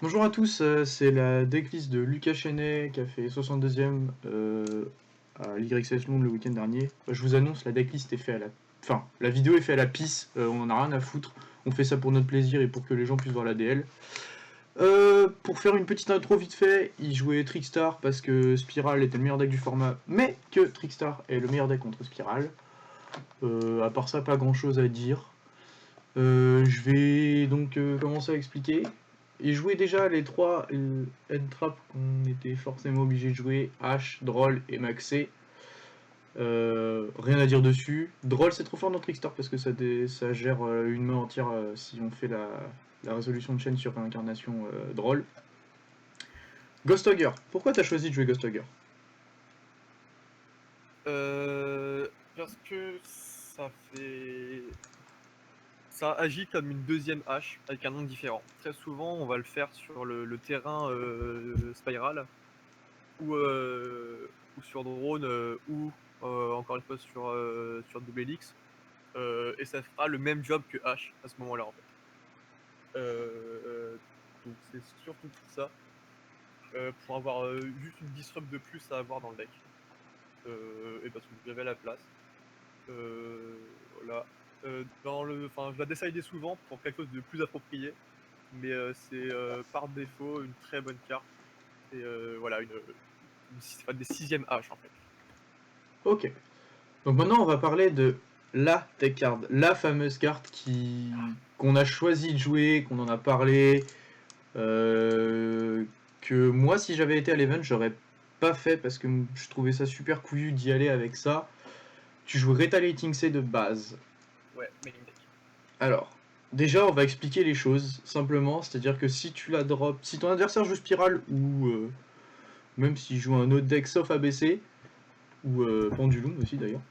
Bonjour à tous, c'est la decklist de Lucas Chenet qui a fait 62e à l'YCS Londres le week-end dernier. Je vous annonce, la decklist est faite à la... Enfin, la vidéo est faite à la pisse, on en a rien à foutre. On fait ça pour notre plaisir et pour que les gens puissent voir la DL. Pour faire une petite intro vite fait, il jouait Trickstar parce que Spiral était le meilleur deck du format, mais que Trickstar est le meilleur deck contre Spiral. À part ça, pas grand chose à dire. Je vais donc commencer à expliquer. Et jouer déjà les trois end-traps qu'on était forcément obligé de jouer, H, Droll et Maxé. Rien à dire dessus. Droll c'est trop fort dans Trickstar parce que ça gère une main entière si on fait la résolution de chaîne sur réincarnation Droll. Ghost Hogger, pourquoi t'as choisi de jouer Ghost Hogger? Parce que ça agit comme une deuxième hache avec un nom différent. Très souvent, on va le faire sur le terrain Spiral ou sur drone ou encore une fois sur double helix et ça fera le même job que H à ce moment-là en fait. Donc c'est surtout pour ça, pour avoir juste une disrupt de plus à avoir dans le deck et parce que j'avais la place. Voilà. Je la décider souvent pour quelque chose de plus approprié, mais c'est par défaut une très bonne carte. Et voilà, des 6e H en fait. Ok. Donc maintenant on va parler de la tech card, la fameuse carte qu'on a choisi de jouer, qu'on en a parlé, que moi si j'avais été à l'event j'aurais pas fait parce que je trouvais ça super couillu d'y aller avec ça. Tu joues Retaliating C de base. Ouais, main deck. Alors, déjà on va expliquer les choses simplement, c'est-à-dire que si tu la drop, si ton adversaire joue Spiral ou même s'il joue un autre deck sauf ABC, ou Pendulum aussi d'ailleurs,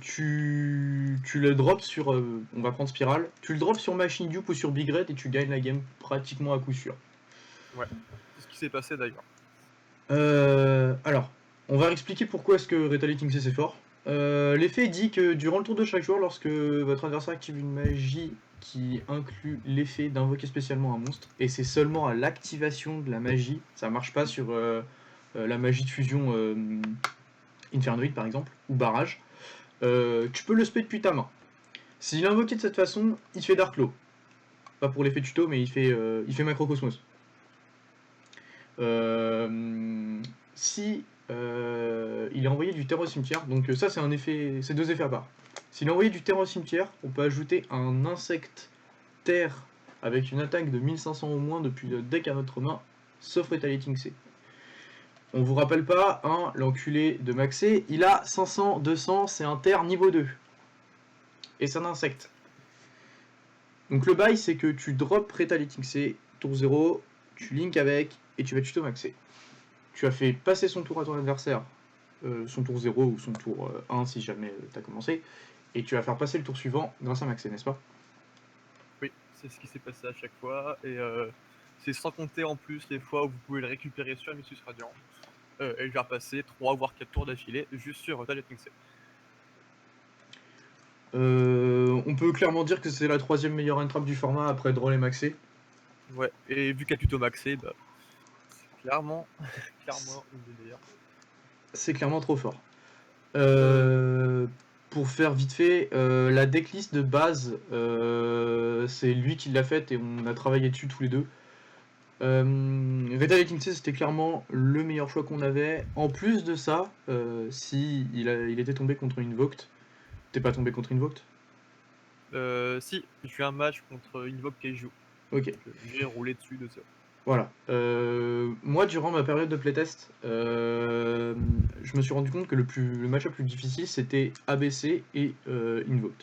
tu le drops sur, on va prendre Spiral, tu le drops sur Machine Dupe ou sur Big Red et tu gagnes la game pratiquement à coup sûr. Ouais, c'est ce qui s'est passé d'ailleurs. Alors, on va expliquer pourquoi est-ce que Retaliating C c'est fort. L'effet dit que durant le tour de chaque joueur, lorsque votre adversaire active une magie qui inclut l'effet d'invoquer spécialement un monstre, et c'est seulement à l'activation de la magie, ça marche pas sur la magie de fusion Infernoid par exemple, ou barrage, tu peux le spé depuis ta main. S'il est invoqué de cette façon, il fait Dark Law. Pas pour l'effet tuto, mais il fait Macrocosmos. Si il est envoyé du terreau au cimetière, donc ça c'est un effet, c'est deux effets à part. S'il est envoyé du terreau au cimetière, on peut ajouter un insecte terre avec une attaque de 1500 au moins depuis le deck à notre main, sauf Retaliating C. On vous rappelle pas, hein, l'enculé de Maxé, il a 500, 200, c'est un terre niveau 2. Et c'est un insecte. Donc le bail c'est que tu drops Retaliating C, tour 0, tu link avec, et tu vas tuto Maxé. Tu as fait passer son tour à ton adversaire, son tour 0 ou son tour 1 si jamais tu as commencé, et tu vas faire passer le tour suivant grâce à Maxé, n'est-ce pas? Oui, c'est ce qui s'est passé à chaque fois. Et c'est sans compter en plus les fois où vous pouvez le récupérer sur Missus Radiant et le faire passer 3 voire 4 tours d'affilée juste sur Retaliating C. On peut clairement dire que c'est la troisième meilleure entrap du format après Droll et Maxé. Ouais, et vu qu'à tuto maxé, bah, c'est clairement une des meilleures. C'est clairement trop fort. Euh, Pour faire vite fait, la decklist de base, c'est lui qui l'a faite et on a travaillé dessus tous les deux. Retaliating C c'était clairement le meilleur choix qu'on avait. En plus de ça, si il était tombé contre une Invoked, t'es pas tombé contre Invoked? Si, j'ai eu un match contre Invoke Keiju. Ok. J'ai roulé dessus de ça. Voilà. Moi, durant ma période de playtest, je me suis rendu compte que le match le plus difficile c'était ABC et Invoked.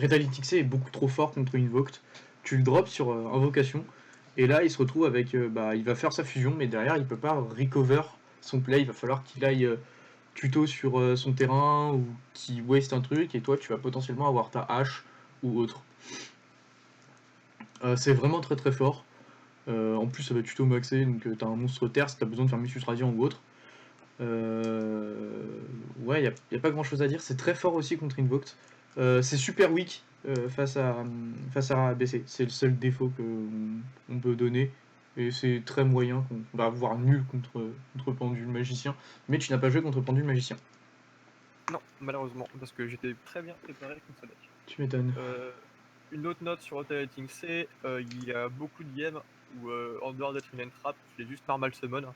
Retaliating C est beaucoup trop fort contre Invoked. Tu le drops sur Invocation, et là il se retrouve avec. Il va faire sa fusion, mais derrière il peut pas recover son play. Il va falloir qu'il aille tuto sur son terrain ou qu'il waste un truc, et toi tu vas potentiellement avoir ta hache ou autre. C'est vraiment très très fort. En plus, ça va tuto maxé, donc t'as un monstre terre si t'as besoin de faire Missus Radiant ou autre. Ouais, y a pas grand chose à dire. C'est très fort aussi contre Invoked. C'est super weak. face à ABC. C'est le seul défaut qu'on peut donner. Et c'est très moyen qu'on va avoir nul contre Pendule Magicien. Mais tu n'as pas joué contre Pendule Magicien. Non, malheureusement, parce que j'étais très bien préparé contre ce deck. Tu m'étonnes. Une autre note sur Alternating C, il y a beaucoup de games où, en dehors d'être une entrap, je l'ai juste normal summon,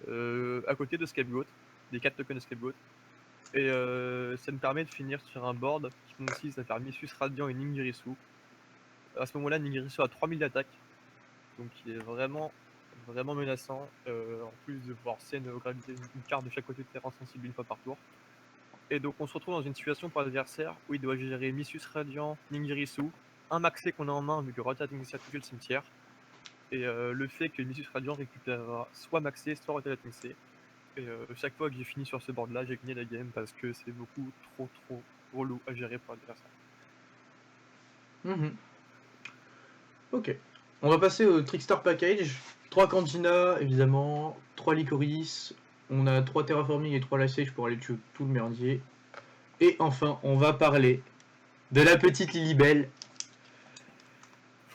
à côté de Scapegoat, des 4 tokens Scapegoat. Et ça me permet de finir sur un board qui consiste à faire Missus Radiant et Ningirisu. À ce moment-là, Ningirisu a 3000 d'attaque, donc il est vraiment menaçant, en plus de pouvoir scène gravité une carte de chaque côté de terrain sensible une fois par tour. Et donc on se retrouve dans une situation pour l'adversaire où il doit gérer Missus Radiant, Ningirisu, un maxé qu'on a en main vu que Rotating C a touché le cimetière, et le fait que Missus Radiant récupérera soit maxé, soit Rotating C. Et chaque fois que j'ai fini sur ce board là, j'ai gagné la game parce que c'est beaucoup trop relou à gérer pour l'adversaire. Ok. On va passer au Trickstar Package. 3 Cantina, évidemment. 3 Licorice. On a 3 Terraforming et 3 Life Stage pour aller tuer tout le merdier. Et enfin, on va parler de la petite Lilibelle.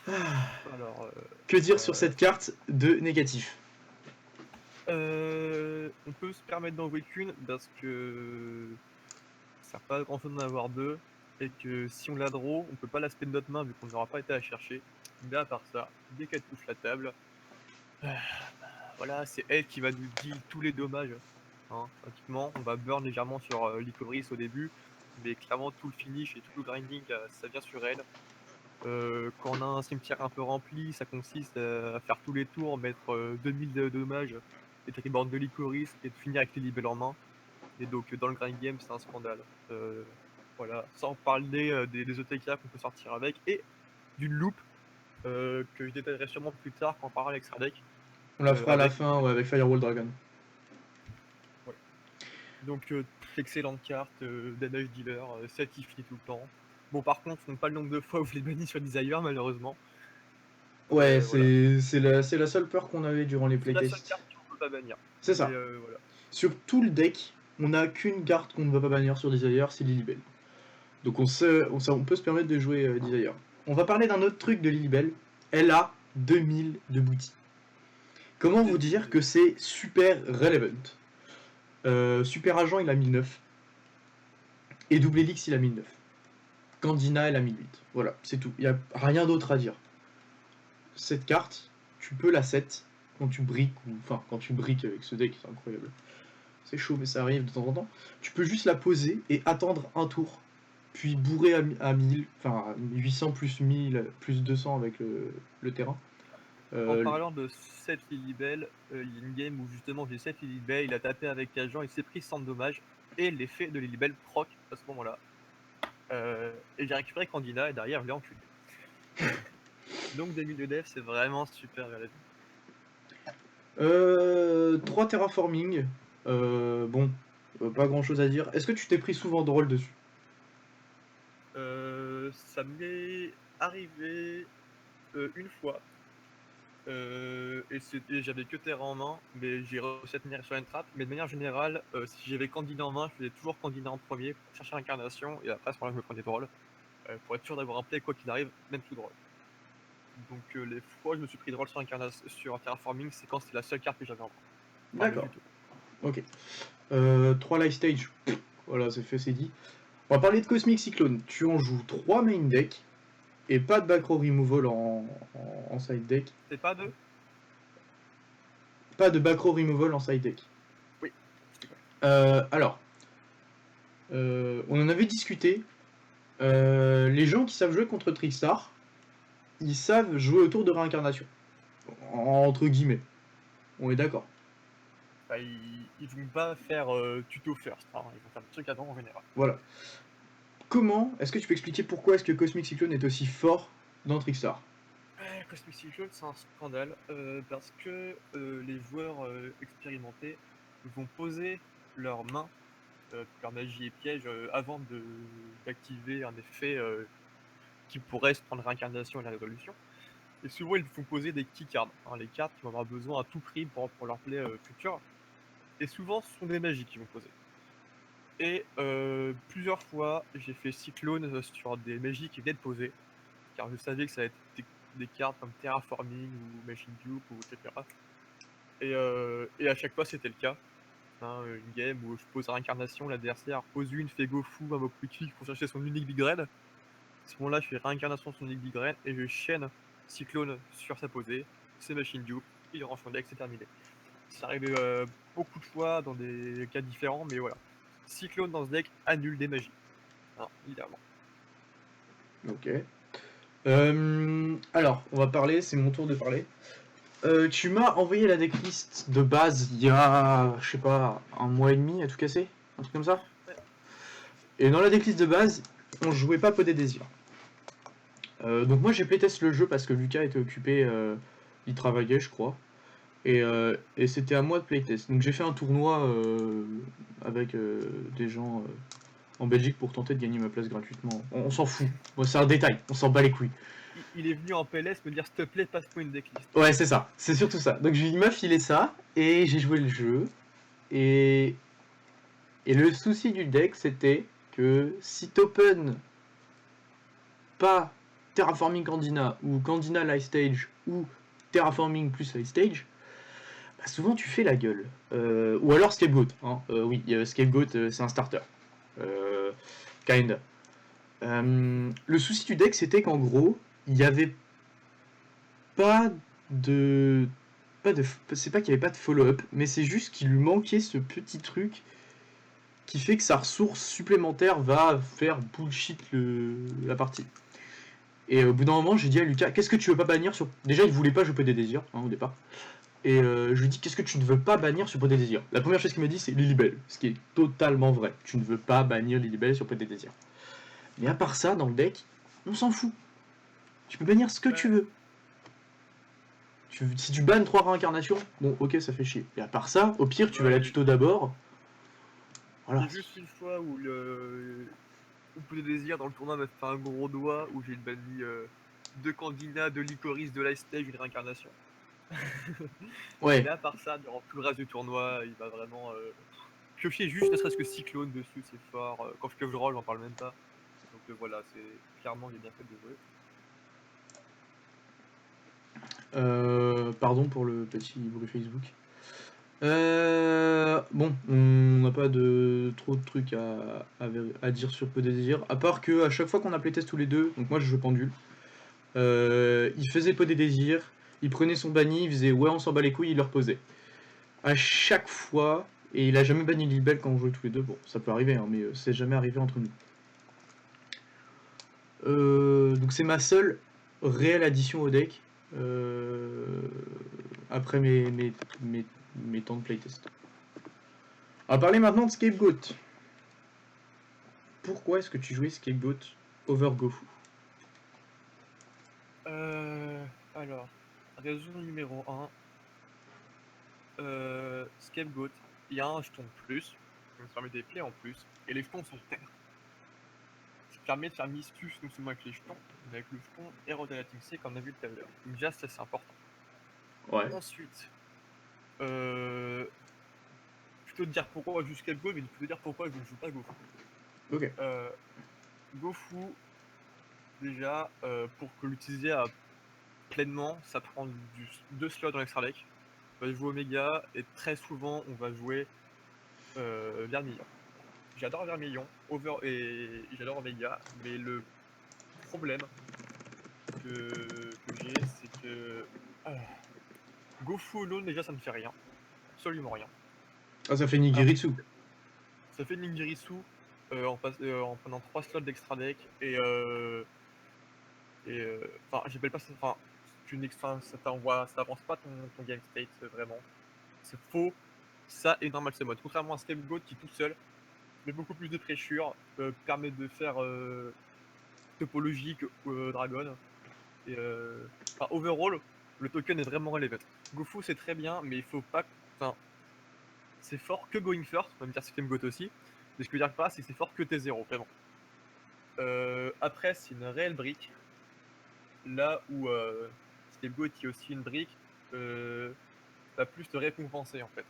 Alors, Que dire sur cette carte de négatif? on peut se permettre d'en jouer qu'une parce que ça sert pas à grand chose d'en avoir deux, et que si on la draw, on peut pas l'aspect de notre main vu qu'on n'aura pas été à chercher. Mais à part ça, dès qu'elle touche la table, voilà, c'est elle qui va nous deal tous les dommages. Hein. Pratiquement, on va burn légèrement sur Licorice au début, mais clairement tout le finish et tout le grinding, ça vient sur elle. Quand on a un cimetière un peu rempli, ça consiste à faire tous les tours, mettre 2000 de dommages, et de reborn de Licorice et de finir avec les libelles en main. Et donc dans le grind game, c'est un scandale. Voilà, sans parler des OTK qu'on peut sortir avec, et d'une loupe que je détaillerai sûrement plus tard quand on parlera avec Sardec. On la fera à la avec fin, ouais, avec Firewall Dragon. Ouais. Donc excellente carte, damage dealer, 7 il finit tout le temps. Bon par contre, on n'a pas le nombre de fois où je l'ai banni sur Desire malheureusement. Ouais, Voilà. c'est la seule peur qu'on avait durant les C'est la seule playtests. carte qu'on peut pas bannir. C'est Mais ça. voilà. Sur tout le deck, on n'a qu'une carte qu'on ne va pas bannir sur Desire, c'est Lilibelle. Donc on peut se permettre de jouer Desire. On va parler d'un autre truc de Lilibelle. Elle a 2000 de booty. Comment vous dire que c'est super relevant? Super Agent il a 1009. Et Double Helix il a 1009. Candina elle a 1008. Voilà, c'est tout. Il n'y a rien d'autre à dire. Cette carte, tu peux la set quand tu briques, enfin quand tu briques avec ce deck, c'est incroyable. C'est chaud mais ça arrive de temps en temps. Tu peux juste la poser et attendre un tour. Puis bourrer à 1000, enfin à 800 plus 1000 plus 200 avec le terrain. En parlant de 7 Lilibelle, il y a une game où justement j'ai 7 Lilibelle, il a tapé avec Agent, il s'est pris 100 de dommages, et l'effet de Lilibelle proc à ce moment-là. Et j'ai récupéré Candina, et derrière je l'ai enculé. Donc 2000 de def, c'est vraiment super relevant. 3 terraforming. Bon, pas grand chose à dire. Est-ce que tu t'es pris souvent de rôle dessus? Ça m'est arrivé une fois. Et j'avais que Terra en main, mais j'ai réussi à tenir sur une trappe. Mais de manière générale, si j'avais Candida en main, je faisais toujours Candida en premier pour chercher l'incarnation, et après, à ce moment-là, je me prenais drôle, pour être sûr d'avoir un play quoi qu'il arrive, même tout drôle. Donc les fois où je me suis pris drôle sur Terraforming, c'est quand c'était la seule carte que j'avais en main. D'accord. Ok. 3 life stage. Voilà, c'est fait, c'est dit. On va parler de Cosmic Cyclone. Tu en joues 3 main deck et pas de back row removal en side deck. C'est pas deux? Pas de back row removal en side deck. Oui. Alors, on en avait discuté. Les gens qui savent jouer contre Trickstar, ils savent jouer autour de réincarnation. Entre guillemets. On est d'accord. Bah, ils vont pas faire tuto first, hein. Ils vont faire des trucs avant en général. Voilà. Comment est-ce que tu peux expliquer pourquoi est-ce que Cosmic Cyclone est aussi fort dans Trickstar? Cosmic Cyclone, c'est un scandale parce que les joueurs expérimentés vont poser leurs mains, leur magie et piège, avant d'activer un effet qui pourrait se prendre réincarnation et la résolution. Et souvent, ils font poser des keycards, hein, les cartes qui vont avoir besoin à tout prix pour leur play futur. Et souvent, ce sont des magies qu'ils vont poser. Et plusieurs fois, j'ai fait cyclone sur des magies qui venaient de poser, car je savais que ça allait être des cartes comme Terraforming ou Machine Dupe ou etc. Et à chaque fois, c'était le cas. Hein, une game où je pose réincarnation, l'adversaire pose une, fait go fou, invoque quick click pour chercher son unique big red. À ce moment-là, je fais réincarnation de son unique big red et je chaîne cyclone sur sa posée, c'est Machine Dupe, il range son deck, c'est terminé. Ça arrivait beaucoup de fois dans des cas différents, mais voilà. Cyclone dans ce deck annule des magies. Hein, littéralement. Ok. Alors, on va parler, c'est mon tour de parler. Tu m'as envoyé la decklist de base il y a, je sais pas, un mois et demi à tout casser, un truc comme ça. Ouais. Et dans la decklist de base, on jouait pas Pot des Désirs. Donc moi j'ai playtest le jeu parce que Lucas était occupé, il travaillait je crois. Et c'était à moi de playtest. Donc j'ai fait un tournoi avec des gens en Belgique pour tenter de gagner ma place gratuitement. On s'en fout. Bon, c'est un détail, on s'en bat les couilles. Il est venu en PLS me dire s'il te plaît, passe-moi une decklist. Ouais, c'est ça, c'est surtout ça. Donc il m'a filé ça et j'ai joué le jeu. Et, et le souci du deck c'était que si t'open pas Terraforming Candina ou Candina Light Stage ou Terraforming plus Light Stage, bah souvent tu fais la gueule. Ou alors Scapegoat. Hein. Oui, Scapegoat c'est un starter. Kinda. Le souci du deck c'était qu'en gros, il n'y avait pas de. C'est pas qu'il n'y avait pas de follow-up, mais c'est juste qu'il lui manquait ce petit truc qui fait que sa ressource supplémentaire va faire bullshit la partie. Et au bout d'un moment, j'ai dit à Lucas, qu'est-ce que tu veux pas bannir sur. Déjà, il voulait pas jouer des désirs, hein, au départ. Et je lui dis, qu'est-ce que tu ne veux pas bannir sur Pot des Désirs? La première chose qu'il m'a dit, c'est Lilibelle, ce qui est totalement vrai. Tu ne veux pas bannir Lilibelle sur Pot des Désirs. Mais à part ça, dans le deck, on s'en fout. Tu peux bannir ce que tu veux. Si tu bannes 3 réincarnations, bon, ok, ça fait chier. Et à part ça, au pire, tu vas la tuto d'abord. Il y Voilà. a juste une fois où Pot des Désirs dans le tournoi m'a fait un gros doigt où j'ai banni 2 Candina, 2 Licorice, 2 Light Stage, une réincarnation. Ouais. Mais à part ça, durant tout le reste du tournoi, il va vraiment piocher juste ne serait-ce que Cyclone dessus, c'est fort. Quand je pioche roll, j'en parle même pas. Donc voilà, c'est clairement il est bien fait de jouer. Pardon pour le petit bruit Facebook. Bon, on n'a pas trop de trucs à dire sur Peu des Désirs, à part que à chaque fois qu'on a playtest tous les deux, donc moi je joue pendule, il faisait Peu des Désirs, il prenait son banni, il faisait ouais on s'en bat les couilles, il le reposait. À chaque fois, et il a jamais banni Lilbel quand on jouait tous les deux, bon ça peut arriver, hein, mais c'est jamais arrivé entre nous. Donc c'est ma seule réelle addition au deck après mes temps de playtest. On va parler maintenant de Scapegoat. Pourquoi est-ce que tu jouais Scapegoat over Gofu? Alors, raison numéro 1, Scapegoat, il y a un jeton de plus, ça me permet des plays en plus, et les jetons sont terre. Ça permet de faire mistus non seulement avec les jetons, mais avec le jeton et Rotating C comme on a vu tout à l'heure. Déjà, ça c'est important. Ouais. Ensuite, je peux te dire pourquoi je joue Scapegoat, mais je peux te dire pourquoi je ne joue pas Gofu. Ok. Gofu, déjà, pour que l'utiliser pleinement, ça prend 2 slots dans l'extra deck. On va jouer Omega et très souvent on va jouer Vermillon. J'adore Vermillon et j'adore Omega, mais le problème que j'ai, c'est que Gofu alone déjà ça ne fait rien, absolument rien. Ah, ça fait Alors Nigiritsu. ça fait Ningirisu en prenant 3 slots d'extra deck enfin j'appelle pas ça, enfin ça t'avance pas ton game state vraiment. C'est faux, ça et normal c'est mode. Contrairement à Scapegoat qui tout seul met beaucoup plus de pressure, permet de faire topologie que Dragon. Et enfin, overall, le token est vraiment relevant. Gofu c'est très bien, mais il faut pas. Enfin, c'est fort que Going First, on va me dire Scapegoat aussi. Mais ce que je veux dire pas, c'est que c'est fort que T0, vraiment. Après, c'est une réelle brique. Là où Scapegoat qui est aussi une brique, va plus te récompenser en fait.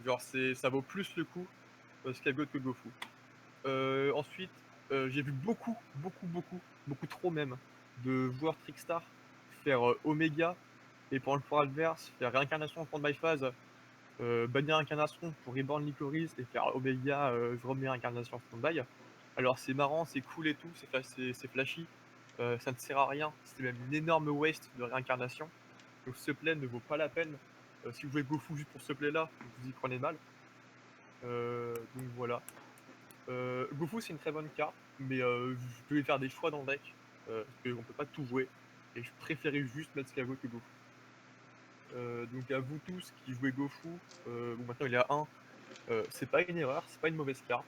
Genre, ça vaut plus le coup Scapegoat que Gofu. Ensuite, j'ai vu beaucoup trop même, de joueurs Trickstar faire Oméga et pour le pouvoir adverse, faire réincarnation contre my phase, bannir incarnation pour Reborn Licorice et faire Oméga, je remets incarnation stand-by. Alors c'est marrant, c'est cool et tout, c'est flashy, ça ne sert à rien, c'est même une énorme waste de réincarnation. Donc ce play ne vaut pas la peine. Si vous jouez Gofu juste pour ce play là, vous y prenez mal. Donc voilà. Gofu c'est une très bonne carte, mais je devais faire des choix dans le deck, parce qu'on peut pas tout jouer, et je préférais juste mettre Skago que Gofu. Donc à vous tous qui jouez Gofu, bon maintenant il est à 1, c'est pas une erreur, c'est pas une mauvaise carte,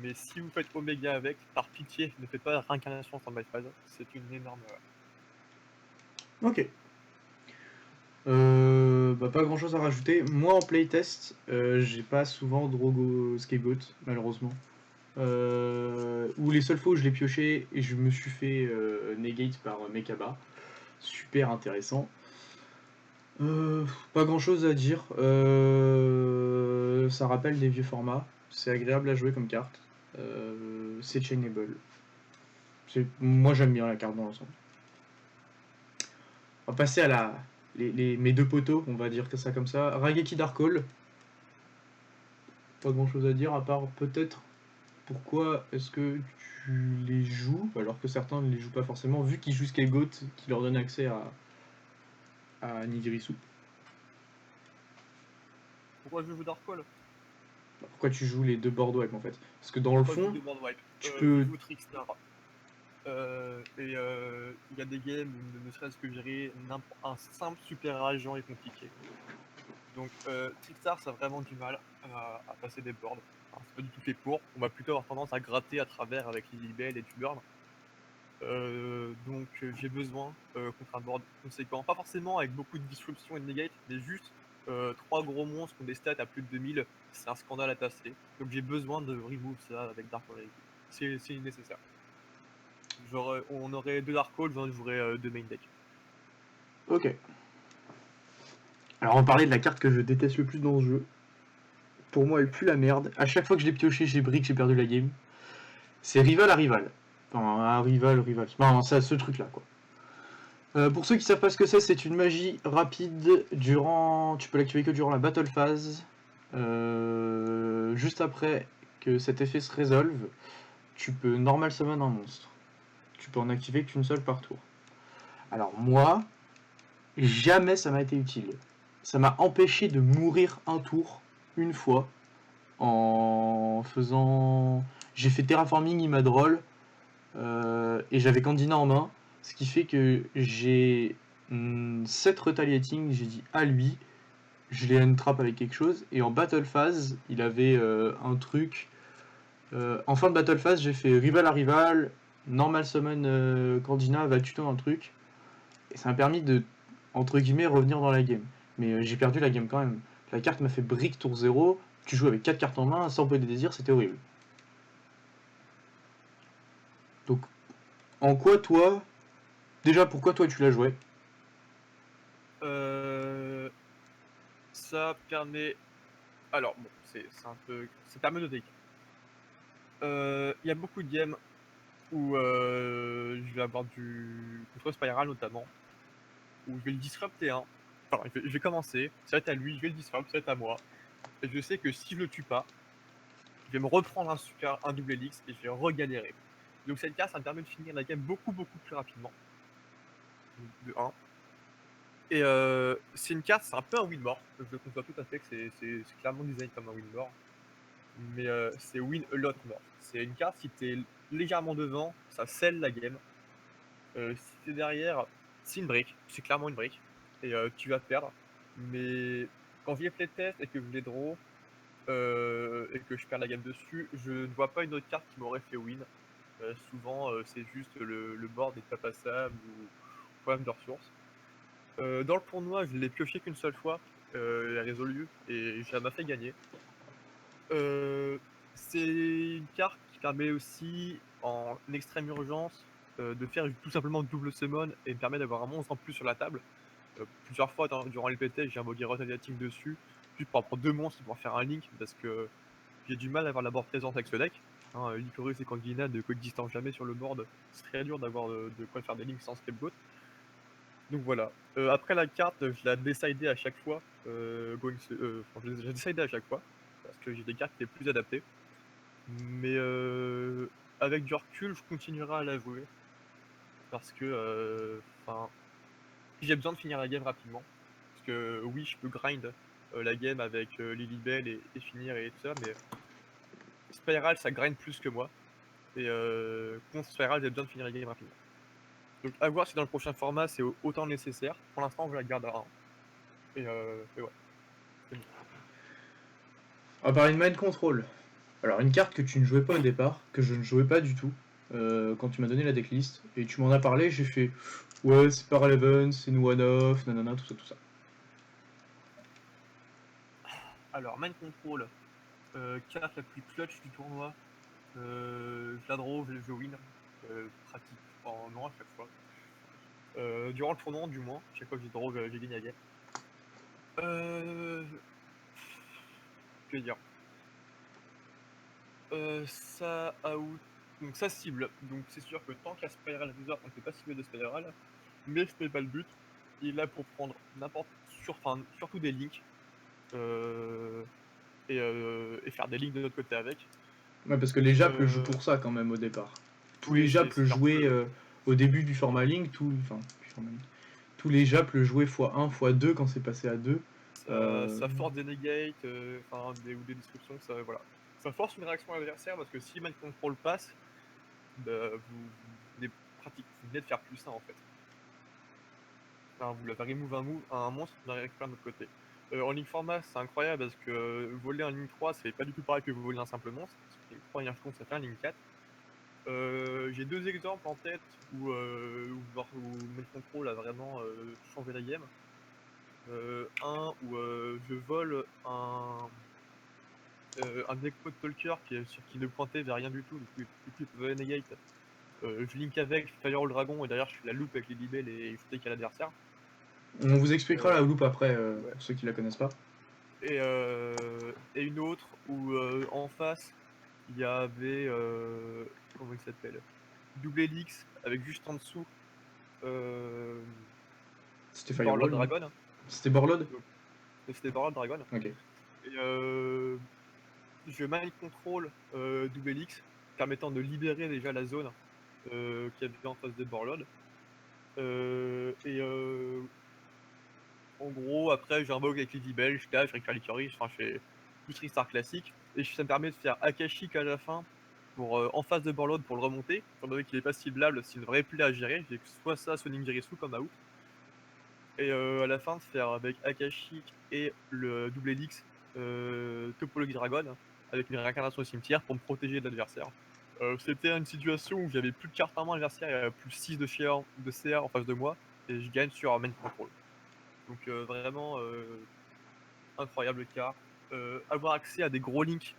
mais si vous faites Oméga avec, par pitié, ne faites pas réincarnation en phase, c'est une énorme erreur. Ok. Pas grand chose à rajouter. Moi en playtest, j'ai pas souvent Drogo Scapegoat, malheureusement. Ou les seules fois où je l'ai pioché et je me suis fait negate par Mekaba. Super intéressant. Pas grand chose à dire. Ça rappelle des vieux formats. C'est agréable à jouer comme carte. C'est chainable. Moi j'aime bien la carte dans l'ensemble. On va passer à mes deux poteaux, on va dire ça comme ça. Rageki Darkhold. Pas grand chose à dire à part peut-être pourquoi est-ce que tu les joues alors que certains ne les jouent pas forcément vu qu'ils jouent Scapegoat qui leur donne accès à Nigirisu. Pourquoi je joue Darkhold? Pourquoi tu joues les deux board wipe en fait? Parce que dans le Pourquoi je joue fond, des board wipe? tu Je peux. joue Trickstar. Il y a des games où ne serait-ce que gérer un simple super agent est compliqué. Donc Trickstar ça a vraiment du mal à passer des boards. Enfin, c'est pas du tout fait pour. On va plutôt avoir tendance à gratter à travers avec Lily Bell et Tuburn. Donc j'ai besoin contre un board conséquent. Pas forcément avec beaucoup de disruption et de negate, mais juste 3 gros monstres qui ont des stats à plus de 2000, c'est un scandale à tasser. Donc j'ai besoin de remove ça avec Dark Hole. C'est nécessaire. Genre on aurait 2 Dark Hole, j'en jouerais 2 main deck. Ok. Alors on parlait de la carte que je déteste le plus dans ce jeu. Pour moi, elle pue la merde. À chaque fois que je l'ai pioché, j'ai brick, j'ai perdu la game. C'est rival à rival. Enfin, un rival. Enfin, c'est ce truc-là, quoi. Pour ceux qui savent pas ce que c'est une magie rapide durant. Tu peux l'activer que durant la battle phase. Juste après que cet effet se résolve, tu peux normal summon un monstre. Tu peux en activer qu'une seule par tour. Alors moi, jamais ça m'a été utile. Ça m'a empêché de mourir un tour, une fois, en faisant. J'ai fait terraforming Imadrol et j'avais Candina en main, ce qui fait que j'ai 7 retaliating, j'ai dit à lui, je l'ai untrap avec quelque chose, et en battle phase, il avait un truc. En fin de battle phase, j'ai fait rival à rival, normal summon Candina, va tuto un truc, et ça m'a permis de, entre guillemets, revenir dans la game. Mais j'ai perdu la game quand même. La carte m'a fait brick tour 0, tu joues avec 4 cartes en main, sans peu de désir, c'était horrible. Donc, en quoi toi. Déjà, pourquoi toi tu l'as joué? Ça permet. Alors bon, c'est un peu. Ça permet de deck. Il y a beaucoup de games où je vais avoir du contre Spiral notamment, où je vais le disrupter un. Enfin, je vais commencer, ça va être à lui, je vais le disrupt, ça va être à moi. Et je sais que si je le tue pas, je vais me reprendre un double helix et je vais regalérer. Donc cette carte, ça me permet de finir la game beaucoup plus rapidement. De 1. Et c'est une carte, c'est un peu un win more. Je le conçois tout à fait que c'est clairement design comme un win more. Mais c'est win a lot more. C'est une carte, si t'es légèrement devant, ça scelle la game. Si t'es derrière, c'est une brique, c'est clairement une brique. Et tu vas perdre. Mais quand j'y ai playtest et que je l'ai draw, et que je perds la game dessus, je ne vois pas une autre carte qui m'aurait fait win. Souvent, c'est juste le board n'est pas passable ou problème de ressources. Dans le tournoi, je l'ai pioché qu'une seule fois, elle a résolu et ça m'a fait gagner. C'est une carte qui permet aussi, en extrême urgence, de faire tout simplement double summon et me permet d'avoir un monstre en plus sur la table. Plusieurs fois durant les PT, j'ai invoqué Rotaliating dessus, juste pour prendre 2 monstres pour faire un link, parce que j'ai du mal à avoir la board présente avec ce deck. Hein, Lycoris et Kangina ne coexistant jamais sur le board, c'est très dur d'avoir de quoi faire des lignes sans scapegoat. Donc voilà. Après la carte, je la décidé à chaque fois. Enfin, je décidé à chaque fois, parce que j'ai des cartes qui étaient plus adaptées. Mais avec du recul, je continuerai à la jouer. Parce que, enfin, j'ai besoin de finir la game rapidement. Parce que oui, je peux grind la game avec Lilibelle et finir et tout ça, mais Spiral, ça grind plus que moi. Et contre Spiral, j'ai besoin de finir la game rapidement. Donc à voir si dans le prochain format, c'est autant nécessaire. Pour l'instant, je la garde à 1. Et ouais, c'est bon. On va parler de Mind Control. Alors, une carte que tu ne jouais pas au départ, que je ne jouais pas du tout, quand tu m'as donné la decklist, et tu m'en as parlé, j'ai fait ouais, c'est pas relevant, c'est une one-off, nanana, tout ça, tout ça. Alors, Mind Control, carte la plus clutch du tournoi. Je la draw, je win. Pratique non à chaque fois. Durant le tournoi, du moins. Chaque fois que j'ai draw, j'ai gagné la game. Que dire Ça out. Donc ça cible. Donc c'est sûr que tant qu'à Spiral Resort, on ne peut pas cibler de Spiral. Mais ce n'est pas le but. Il est là pour prendre surtout des links. Et faire des links de notre côté avec. Ouais, parce que les Japs le jouent Euh, pour ça quand même au départ. Tous les oui, Japs le c'est leur jouaient peu. au début du format Link, tous les Japs le jouaient x1, x2 quand c'est passé à 2. Ça force des negates, ou des descriptions, ça, voilà. Ça force une réaction adversaire parce que si Mind Control passe, bah, vous venez de faire plus 1 en fait. Enfin, vous l'avez remove un monstre, vous l'avez récupéré de notre côté. En ligne format, c'est incroyable parce que voler en ligne 3, c'est pas du tout pareil que voler un simple monstre. Parce que ligne 3 et un jeton, ça fait un ligne 4. J'ai 2 exemples en tête où Mind Control a vraiment changé la game. Un où je vole un Echo Talker qui ne pointait vers rien du tout, du coup il peut negate. Je link avec, je Firewall Dragon et derrière je fais la loupe avec les libelles et je take à l'adversaire. On vous expliquera la loupe après, Ouais. pour ceux qui la connaissent pas. Et une autre où en face il y avait comment il s'appelle, Double Helix avec juste en dessous C'était Borlord Firewall, non? Dragon. C'était Borlode. Donc, c'était Borlord Dragon. Ok. Et je mind control Double Helix permettant de libérer déjà la zone qu'il y avait en face de Borlord. En gros, après, j'invoque avec Lady Bell, je cache, je récupère Lycoris, enfin, je fais plus Tristar classique. Et ça me permet de faire Akashic à la fin pour en face de Borlord pour le remonter. Étant donné qu'il est pas ciblable, s'il ne devrait plus à gérer, j'ai soit ça, soit Ningirisu comme out. Et à la fin, de faire avec Akashic et le double Helix Topologie Dragon avec une réincarnation au cimetière pour me protéger de l'adversaire. C'était une situation où j'avais plus de cartes en main, l'adversaire avait plus 6 de CA en face de moi et je gagne sur main control. Donc vraiment incroyable carte. Avoir accès à des gros links,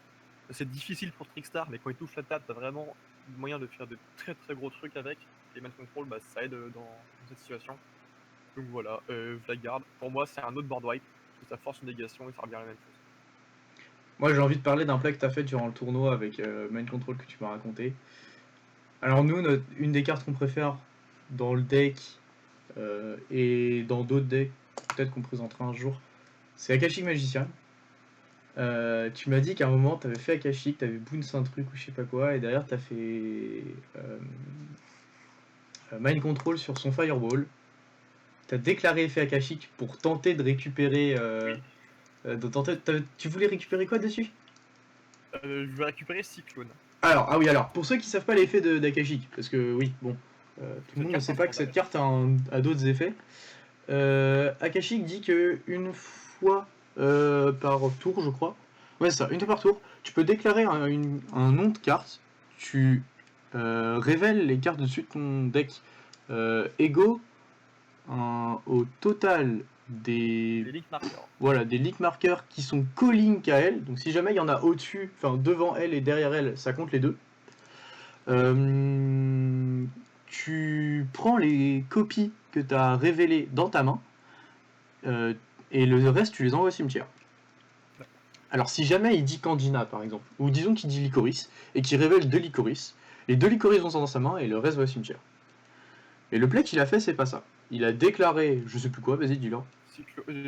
c'est difficile pour Trickstar, mais quand il touche la table, t'as vraiment moyen de faire de très très gros trucs avec. Et main control, bah, ça aide dans cette situation. Donc voilà, je la garde. Pour moi, c'est un autre board wipe, parce que ça force une négation et ça revient à la même chose. Moi, j'ai envie de parler d'un play que t'as fait durant le tournoi avec Mind Control que tu m'as raconté. Alors nous, une des cartes qu'on préfère dans le deck et dans d'autres decks, peut-être qu'on présentera un jour, c'est Akashic Magician. Tu m'as dit qu'à un moment, t'avais fait Akashic, t'avais bounce un truc ou je sais pas quoi, et derrière, t'as fait Mind Control sur son Fireball. T'as déclaré effet Akashic pour tenter de récupérer... Oui, tu voulais récupérer quoi dessus? je vais récupérer Cyclone. Alors, ah oui, alors, pour ceux qui savent pas l'effet d'Akashic, parce que oui, bon, tout le Cette monde ne carte sait pas que instantanée. cette carte a d'autres effets. Akashic dit que une fois par tour, je crois, ouais, c'est ça, une fois par tour, tu peux déclarer un nom de carte, tu révèles les cartes dessus de ton deck égaux au total des Les link markers. voilà, des link markers qui sont co-link à elle. Donc si jamais il y en a au-dessus, enfin devant elle et derrière elle, ça compte les deux. Tu prends les copies que tu as révélées dans ta main et le reste tu les envoies au cimetière. Alors si jamais il dit Candina par exemple, ou disons qu'il dit Licorice, et qu'il révèle 2 Licorice, les 2 Licorice vont dans sa main et le reste va au cimetière. Et le play qu'il a fait, c'est pas ça. Il a déclaré, je sais plus quoi, vas-y dis-le.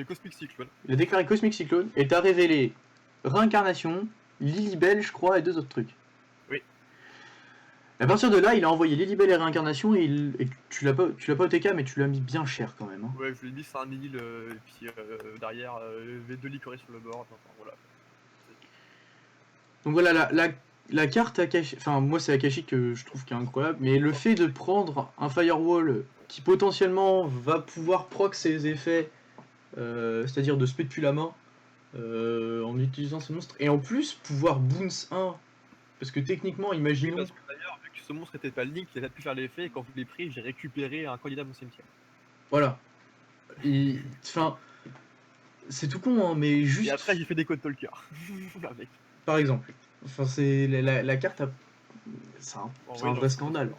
Cosmic Cyclone. Il a déclaré Cosmic Cyclone et t'as révélé Réincarnation, Lilibelle, je crois, et 2 autres trucs. Oui. À partir de là, il a envoyé Lilibelle et Réincarnation et tu l'as pas au TK, mais tu l'as mis bien cher quand même. Hein. Ouais, je l'ai mis sur un île et puis derrière, V2 Licorice sur le bord. Enfin, voilà. Donc voilà, la carte Akashi, enfin moi c'est Akashi que je trouve qui est incroyable, mais le fait de prendre un Firewall qui potentiellement va pouvoir proc ses effets, c'est-à-dire de spé depuis la main, en utilisant ce monstre, et en plus pouvoir bounce 1, parce que techniquement, Oui, imaginons... parce que d'ailleurs, vu que ce monstre était pas le Link, il a pu faire l'effet et quand je l'ai pris, j'ai récupéré un candidat de mon cimetière. Voilà. Enfin, c'est tout con, hein, mais juste... Et après, j'ai fait des codes talker. Avec. Par exemple. Enfin, c'est la carte a... C'est Bon, un oui, vrai c'est scandale. sûr.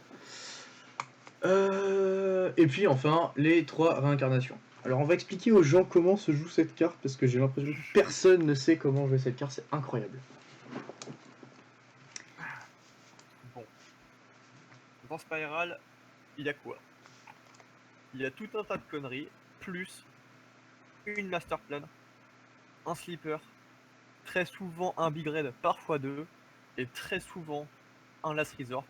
Et puis enfin, les 3 réincarnations. Alors on va expliquer aux gens comment se joue cette carte, parce que j'ai l'impression que personne ne sait comment jouer cette carte, c'est incroyable. Bon. Dans Spiral, il y a quoi? Il y a tout un tas de conneries, plus une master plan, un sleeper, très souvent un big red, parfois 2, et très souvent un last resort,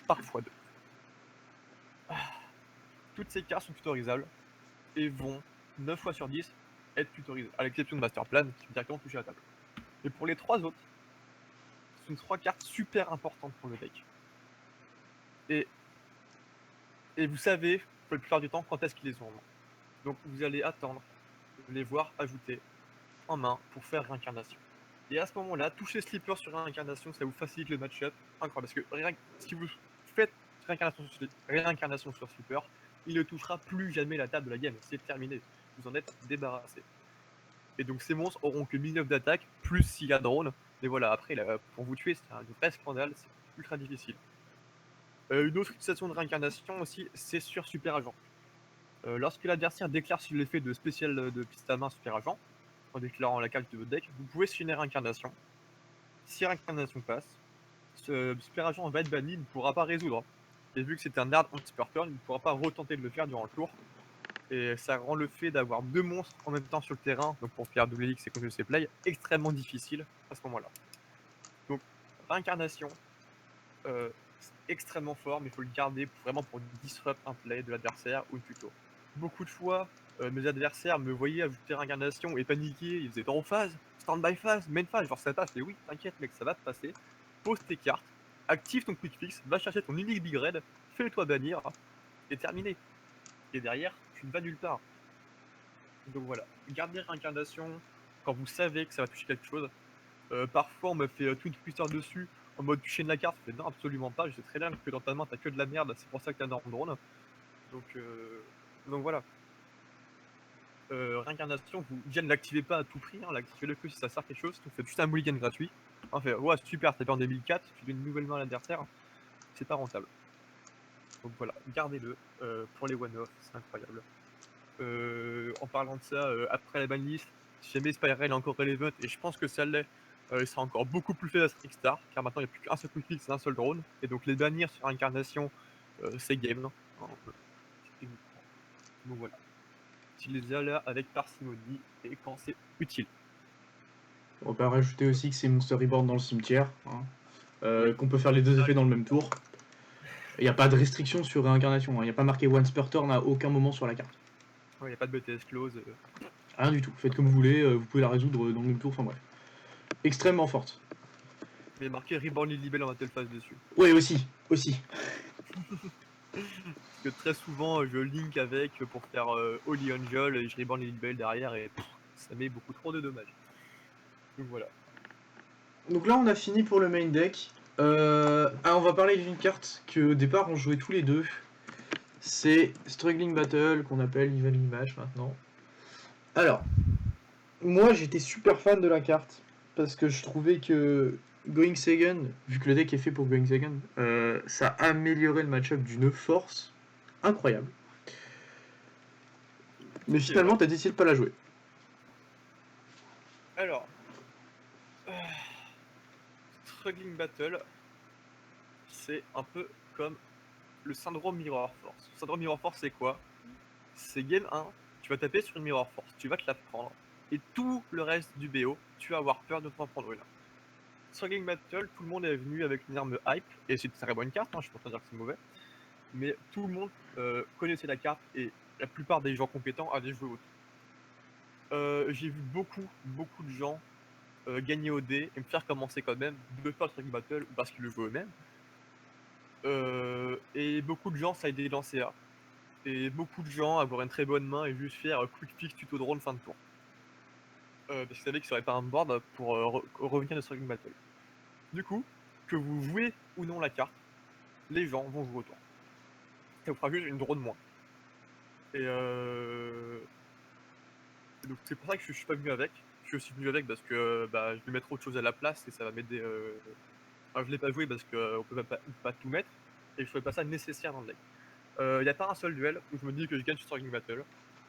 parfois 2. Toutes ces cartes sont tutorisables et vont 9 fois sur 10 être tutorisées, à l'exception de master plan qui vont directement toucher la table. Et pour les 3 autres, ce sont 3 cartes super importantes pour le deck. Et vous savez, pour la plupart du temps, quand est-ce qu'ils les ont en main. Donc vous allez attendre de les voir ajouter en main pour faire réincarnation. Et à ce moment-là, toucher Sleeper sur réincarnation, ça vous facilite le match-up. Incroyable, parce que si vous faites réincarnation sur Sleeper, il ne touchera plus jamais la table de la game. C'est terminé. Vous en êtes débarrassé. Et donc ces monstres auront que 1009 d'attaque, plus s'il y a drone. Mais voilà, après, là, pour vous tuer, c'est un vrai scandale, c'est ultra difficile. Une autre utilisation de réincarnation aussi, c'est sur Super Agent. Lorsque l'adversaire déclare sur l'effet de spécial de piste à main Super Agent, en déclarant la carte de votre deck, vous pouvez signer réincarnation. Si réincarnation passe, ce Super Agent va être banni, il ne pourra pas résoudre. Et vu que c'est un hard anti-super turn, il ne pourra pas retenter de le faire durant le tour. Et ça rend le fait d'avoir 2 monstres en même temps sur le terrain, donc pour faire WX et Control Play, extrêmement difficile à ce moment-là. Donc, réincarnation, c'est extrêmement fort, mais il faut le garder vraiment pour disrupt un play de l'adversaire ou le tuto. Beaucoup de fois, mes adversaires me voyaient ajouter réincarnation et paniquer, ils faisaient en phase, stand-by phase, main phase, genre ça passe, mais oui, t'inquiète mec, ça va te passer, pose tes cartes, active ton quick fix, va chercher ton unique big red, fais-le-toi bannir, et terminé. Et derrière, tu ne vas nulle part. Donc voilà, garder réincarnation quand vous savez que ça va toucher quelque chose. Parfois on me fait Twin Twister dessus en mode tu chaînes la carte, je fais non absolument pas, je sais très bien que dans ta main t'as que de la merde, c'est pour ça que t'as un énorme drone. Donc voilà. Réincarnation, vous ne l'activez pas à tout prix, hein, l'activez-le que si ça sert quelque chose, vous faites juste un mulligan gratuit. Enfin, ouais super, t'as fait en 2004, tu donnes une nouvelle main à l'adversaire, c'est pas rentable. Donc voilà, gardez-le pour les one-off, c'est incroyable. En parlant de ça, après la banlist, si jamais Spiral est encore relevant, et je pense que ça l'est, il sera encore beaucoup plus fait à Trickstar, car maintenant il n'y a plus qu'un seul quick fix et un seul drone, et donc les bannir sur Incarnation, c'est game. Hein, donc voilà. Utilisez là avec parcimonie et quand c'est utile. On va rajouter aussi que c'est Monster Reborn dans le cimetière, hein. Oui. Qu'on peut faire les 2 effets dans le même tour. Il n'y a pas de restriction sur réincarnation, il n'y a pas marqué once per turn à aucun moment sur la carte. Il n'y a pas de BTS close. Rien du tout, faites comme vous voulez, vous pouvez la résoudre dans le même tour, enfin bref. Extrêmement forte. Il est marqué Reborn Lilibelle en battle phase dessus. Ouais, aussi. Parce que très souvent, je link avec pour faire Holy Angel et je Reborn Lilibelle derrière et ça met beaucoup trop de dommages. Donc voilà. Donc là, on a fini pour le main deck. On va parler d'une carte que au départ on jouait tous les deux. C'est Struggling Battle, qu'on appelle Evening Match maintenant. Alors, moi j'étais super fan de la carte, parce que je trouvais que Going Second, vu que le deck est fait pour Going Second, ça améliorait le match-up d'une force incroyable. Mais C'est finalement, vrai. t'as décidé de pas la jouer. Alors, Struggling Battle, c'est un peu comme le syndrome Mirror Force. Le syndrome Mirror Force, c'est quoi? C'est game 1, tu vas taper sur une Mirror Force, tu vas te la prendre, et tout le reste du BO, tu vas avoir peur de t'en prendre une. Struggling Battle, tout le monde est venu avec une arme hype, et c'est une très bonne carte, je suis pas en train de dire que c'est mauvais, mais tout le monde connaissait la carte, et la plupart des gens compétents avaient joué autour. J'ai vu beaucoup de gens gagner au dé et me faire commencer quand même de faire le Struggling Battle ou parce qu'ils le jouaient eux-mêmes. Et beaucoup de gens ça a été lancé A. Et beaucoup de gens avoir une très bonne main et juste faire quick fix tuto drone fin de tour. Parce qu'ils savaient qu'ils n'auraient pas un board pour revenir de Struggling Battle. Du coup, que vous jouez ou non la carte, les gens vont jouer autour. Ça vous fera juste une drone moins. Et donc c'est pour ça que je suis pas venu avec. Je suis aussi venu avec parce que je vais mettre autre chose à la place et ça va m'aider. Enfin, je l'ai pas joué parce qu'on peut pas tout mettre et je trouvais pas ça nécessaire dans le deck. Il n'y a pas un seul duel où je me dis que je gagne sur Struggling Battle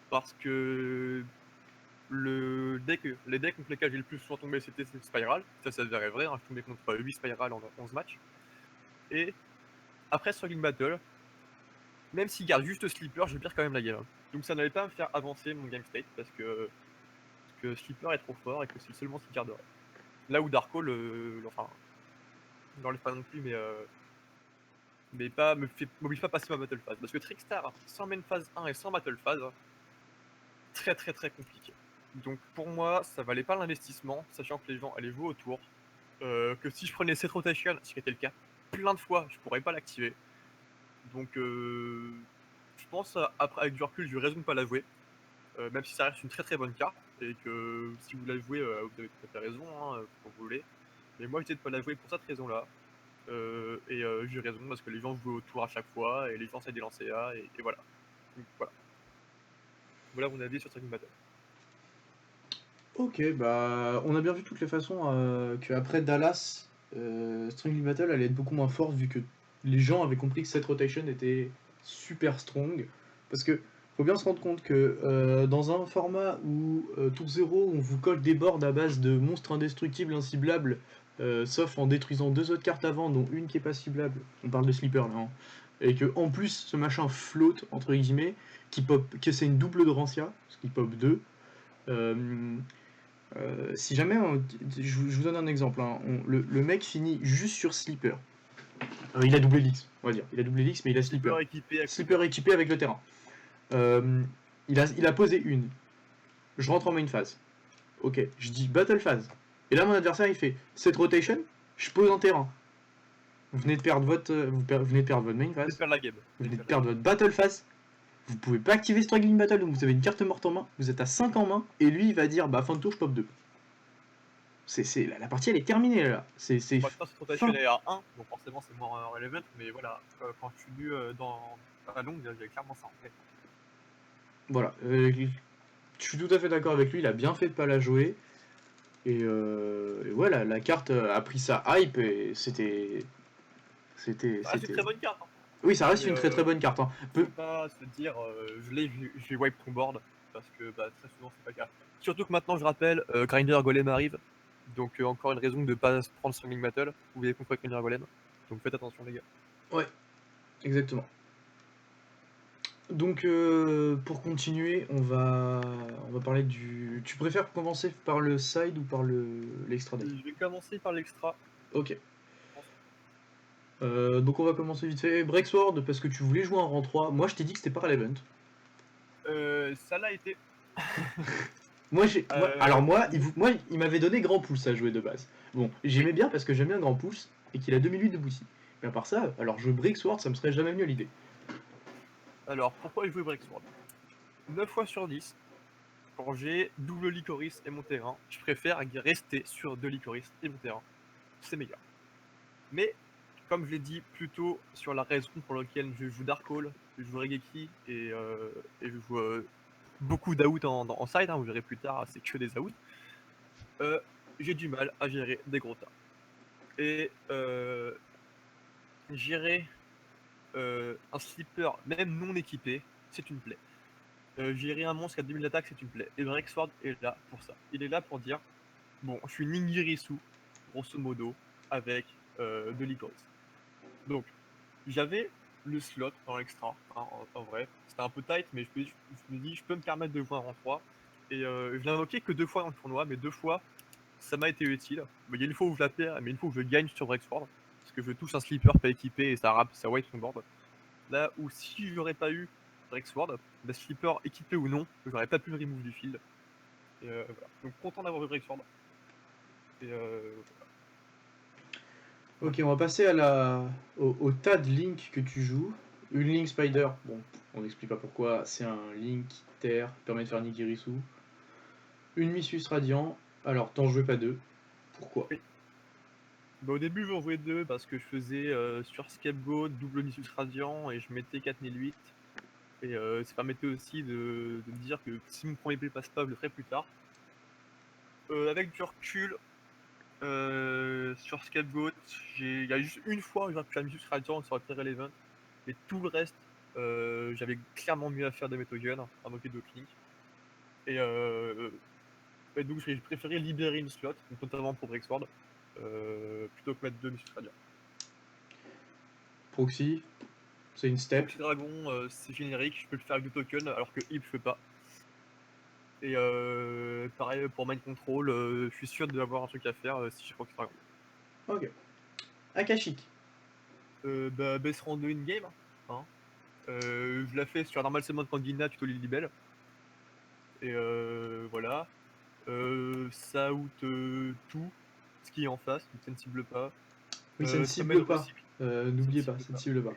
parce que les decks contre lesquels j'ai le plus souvent tombé c'était Spiral, ça s'avérait vrai, je tombais contre 8 Spiral en 11 matchs. Et après Struggling Battle, même s'il garde juste Sleeper, je perds quand même la game. Donc ça n'allait pas me faire avancer mon game state parce que Sleeper est trop fort et que c'est seulement ce qu'il garderait. Là où Darko enfin, je l'enlève pas non plus, mais pas m'oblige pas à passer ma battle phase. Parce que Trickstar, sans main phase 1 et sans battle phase, très compliqué. Donc pour moi, ça valait pas l'investissement, sachant que les gens allaient jouer autour. Que si je prenais cette rotation, ce qui était le cas plein de fois, je pourrais pas l'activer. Donc je pense, après avec du recul, j'ai eu raison de pas la jouer. Même si ça reste une très bonne carte, et que si vous la jouez, vous avez tout à fait raison, quand vous voulez. Mais moi, j'ai de pas la jouer pour cette raison-là. J'ai eu raison parce que les gens jouent autour à chaque fois, et les gens s'aident des lancers A, et voilà. Donc, voilà. Voilà mon avis sur Struggling Battle. Ok, bah on a bien vu de toutes les façons qu'après Dallas, Struggling Battle allait être beaucoup moins forte vu que les gens avaient compris que cette rotation était super strong. Parce que faut bien se rendre compte que dans un format où tour 0 on vous colle des boards à base de monstres indestructibles, inciblables, sauf en détruisant 2 autres cartes avant, dont une qui est pas ciblable, on parle de Sleeper là, hein, et que en plus ce machin flotte entre guillemets, que c'est une double de Rancia, parce qu'il pop 2. Si jamais, je vous donne un exemple, hein, le mec finit juste sur Sleeper. Il a double Elix, on va dire. Il a double Elix, mais il a Sleeper. Sleeper équipé avec le Sleeper terrain. équipé avec le terrain. Il a posé une. Je rentre en main phase. Ok, je dis battle phase. Et là, mon adversaire, il fait cette rotation, je pose un terrain. Vous venez de perdre votre, venez de perdre votre main Vous venez de phase. perdre la game. Vous venez de perdre votre battle phase. Vous pouvez pas activer Struggling Battle, donc vous avez une carte morte en main. Vous êtes à 5 en main. Et lui, il va dire, bah fin de tour, je pop 2. La partie elle est terminée là. C'est Maintenant, cette rotation est à 1, donc forcément c'est moins relevant, mais voilà, quand je suis venu dans la longue, j'avais clairement ça en tête. Voilà. Je suis tout à fait d'accord avec lui, il a bien fait de pas la jouer. Et voilà, la carte a pris sa hype et c'était. Ah, c'est une très bonne carte. Oui, ça reste Mais, une très bonne carte. Hein. Faut pas se dire je vais wipe ton board, parce que très souvent c'est pas le cas. Surtout que maintenant, je rappelle, Grinder Golem arrive, donc encore une raison de pas prendre Struggling Battle. Vous avez compris avec Grinder Golem, donc faites attention les gars. Ouais, exactement. Donc pour continuer, on va parler du. Tu préfères commencer par le side ou par l'extra deck? Je vais commencer par l'extra. Ok. Donc on va commencer vite fait. Breaksword, parce que tu voulais jouer un rang 3. Moi je t'ai dit que c'était pas relevant. Ça l'a été. Alors il m'avait donné Grand Pouce à jouer de base. Bon, j'aimais bien parce que j'aime bien Grand Pouce et qu'il a 2 minutes de boussie. Mais à part ça, alors jouer Breaksword, ça me serait jamais venu à l'idée. Alors, pourquoi jouer Breaksword? 9 fois sur 10, quand j'ai double Licorice et mon terrain, je préfère rester sur 2 Licorice et mon terrain. C'est meilleur. Mais, comme je l'ai dit plus tôt sur la raison pour laquelle je joue Dark Hole, je joue Regeki et je joue beaucoup d'out en side, vous verrez plus tard, c'est que des outs. J'ai du mal à gérer des gros tas. Et gérer un slipper, même non équipé, c'est une plaie. Gérer un monstre qui a 2000 d'attaque, c'est une plaie. Et Breaksword est là pour ça. Il est là pour dire bon, je suis Ningirisu, grosso modo, avec de Lycoris. Donc, j'avais le slot dans l'extra, hein, en vrai. C'était un peu tight, mais je me dis, je peux me permettre de voir en 3. Et je l'ai invoqué que 2 fois dans le tournoi, mais 2 fois, ça m'a été utile. Il y a une fois où je la perds, mais une fois où je gagne sur Brexford. Parce que je touche un sleeper pas équipé et ça wipe son board. Là où si j'aurais pas eu Brexford, la sleeper équipé ou non, j'aurais pas pu le remove du field. Et voilà. Donc content d'avoir eu Brexford. Et Ok, on va passer au tas de Link que tu joues. Une Link Spider, bon, on n'explique pas pourquoi, c'est un Link Terre, permet de faire Nigirisu. Une Missus Radiant, alors t'en jouais pas deux, pourquoi? oui. Bah, au début, j'en jouais 2 parce que je faisais sur Scapegoat double Missus Radiant et je mettais 4008. Et ça permettait aussi de me dire que si mon premier play passe pas, je le ferai plus tard. Avec du recul, sur Scapegoat, il y a juste une fois où j'aurais pu faire Missus Radiant sur Terre Relevant. Mais tout le reste, j'avais clairement mieux à faire de Metogen, à moquer de Link. Et donc j'ai préféré libérer une slot, donc notamment pour Brexword, plutôt que mettre 2 Missus Radiant. Proxy, c'est une step. Proxy Dragon, c'est générique, je peux le faire avec 2 tokens, alors que Hip je peux pas. Et pareil pour Mind Control, je suis sûr d'avoir un truc à faire si j'ai Proxy Dragon. Ok. Akashic. Bah, base round 2 in-game, hein. Je la fais sur Normal Summon Candina, tuto Lilibel. Et voilà. Ça out tout, ce qui est en face, ne sensible pas. Oui, ça ne Ça permet de cible pas. recycler. N'oubliez pas, ça ne cible pas.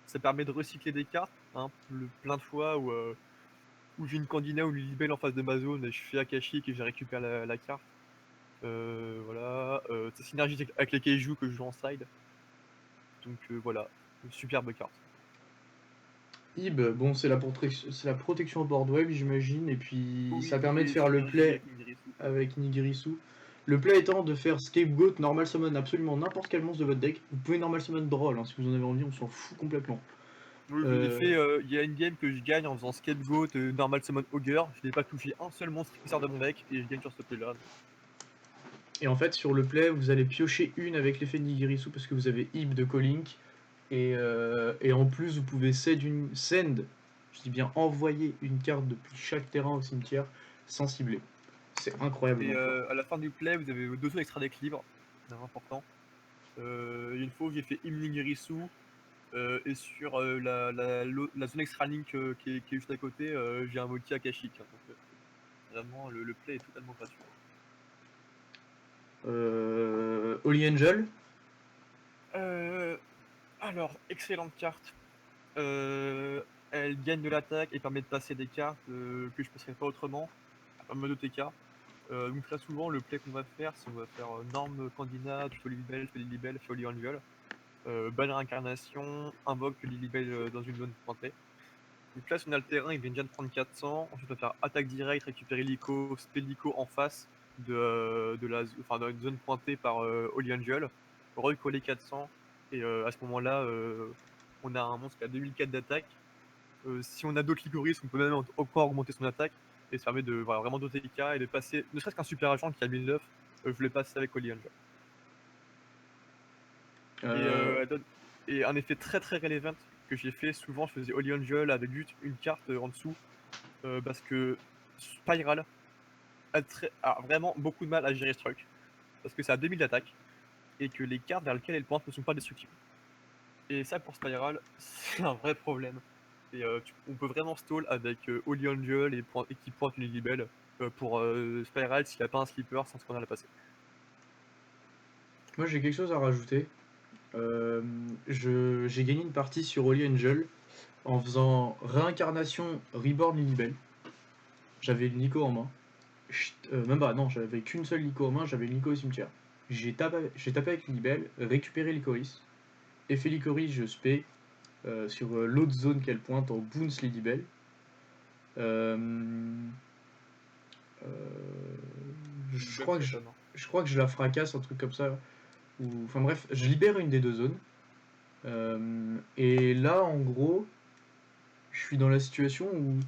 Ça permet de recycler des cartes, hein, plein de fois où j'ai une Candina ou une Lilibel en face de ma zone et je fais Akashic et je récupère la carte. Voilà. C'est synergique avec les Keiju que je joue en side. Donc voilà, une superbe carte. Ib, bon, c'est la protection au board web, j'imagine, et puis ça Oui, permet de et faire le synergie play avec Nigirisu. avec Nigirisu. Le play étant de faire Scapegoat, Normal Summon absolument n'importe quel monstre de votre deck. Vous pouvez Normal Summon Droll, hein, si vous en avez envie, on s'en fout complètement. Oui, je l'ai fait, il y a une game que je gagne en faisant Scapegoat, Normal Summon Ogre. Je n'ai pas touché un seul monstre qui sort de mon deck et je gagne sur ce play là. Et en fait, sur le play, vous allez piocher une avec l'effet de Nigirisu parce que vous avez Ib de Collink. Et en plus, vous pouvez send, je dis bien envoyer une carte depuis chaque terrain au cimetière sans cibler. C'est incroyablement Et fort. à la fin du play, vous avez 2 zones extra d'équilibre, c'est important. Une fois, j'ai fait Nigirisu. Et sur la zone extra link qui est juste à côté, j'ai invoqué Akashic. Hein, donc vraiment, le play est totalement gratuit. Holy Angel, Euh, alors, excellente carte. Elle gagne de l'attaque et permet de passer des cartes que je passerais pas autrement, en mode OTK. Donc très souvent, le play qu'on va faire, c'est on va faire Norme Candina, Tuto Lilibel, Lilibel, Holy Angel, banner incarnation, invoque Lilibel dans une zone pointée. Donc là, si on a le terrain, il vient déjà de prendre 400. Ensuite, on va faire attaque directe, récupérer l'ICO, spell l'ICO en face dans une zone pointée par Holy Angel, recoller 400. Et à ce moment-là, on a un monstre qui a 2004 d'attaque. Si on a d'autres Lycoris, on peut même encore augmenter son attaque. Et ça permet de vraiment doter les cas et de passer, ne serait-ce qu'un super agent qui a 1009, je l'ai passé avec Holy Angel. Et, et un effet très très relevant que j'ai fait souvent, je faisais Holy Angel avec juste une carte en dessous. Parce que Spiral a vraiment beaucoup de mal à gérer Struck. Parce que c'est à 2000 d'attaque et que les cartes vers lesquelles elle pointe ne sont pas destructibles. Et ça, pour Spiral, c'est un vrai problème. Et on peut vraiment stall avec Holy Angel et qui pointe une Lilibel pour Spiral s'il a pas un sleeper sans scandale à passer. moi j'ai quelque chose à rajouter. J'ai gagné une partie sur Holy Angel en faisant réincarnation Reborn Lilibel. J'avais le Nico en main. Même pas, non, j'avais qu'une seule Nico en main, j'avais le Nico au cimetière. J'ai tapé avec Lilibel, récupéré Lycoris. Effet Lycoris, je spé sur l'autre zone qu'elle pointe en Boons Lilibel. Euh, euh, je, Lilibel, crois que ça je, étonne. Hein. je crois que je la fracasse, un truc comme ça. Enfin bref, je libère une des deux zones. Et là, en gros, je suis dans la situation où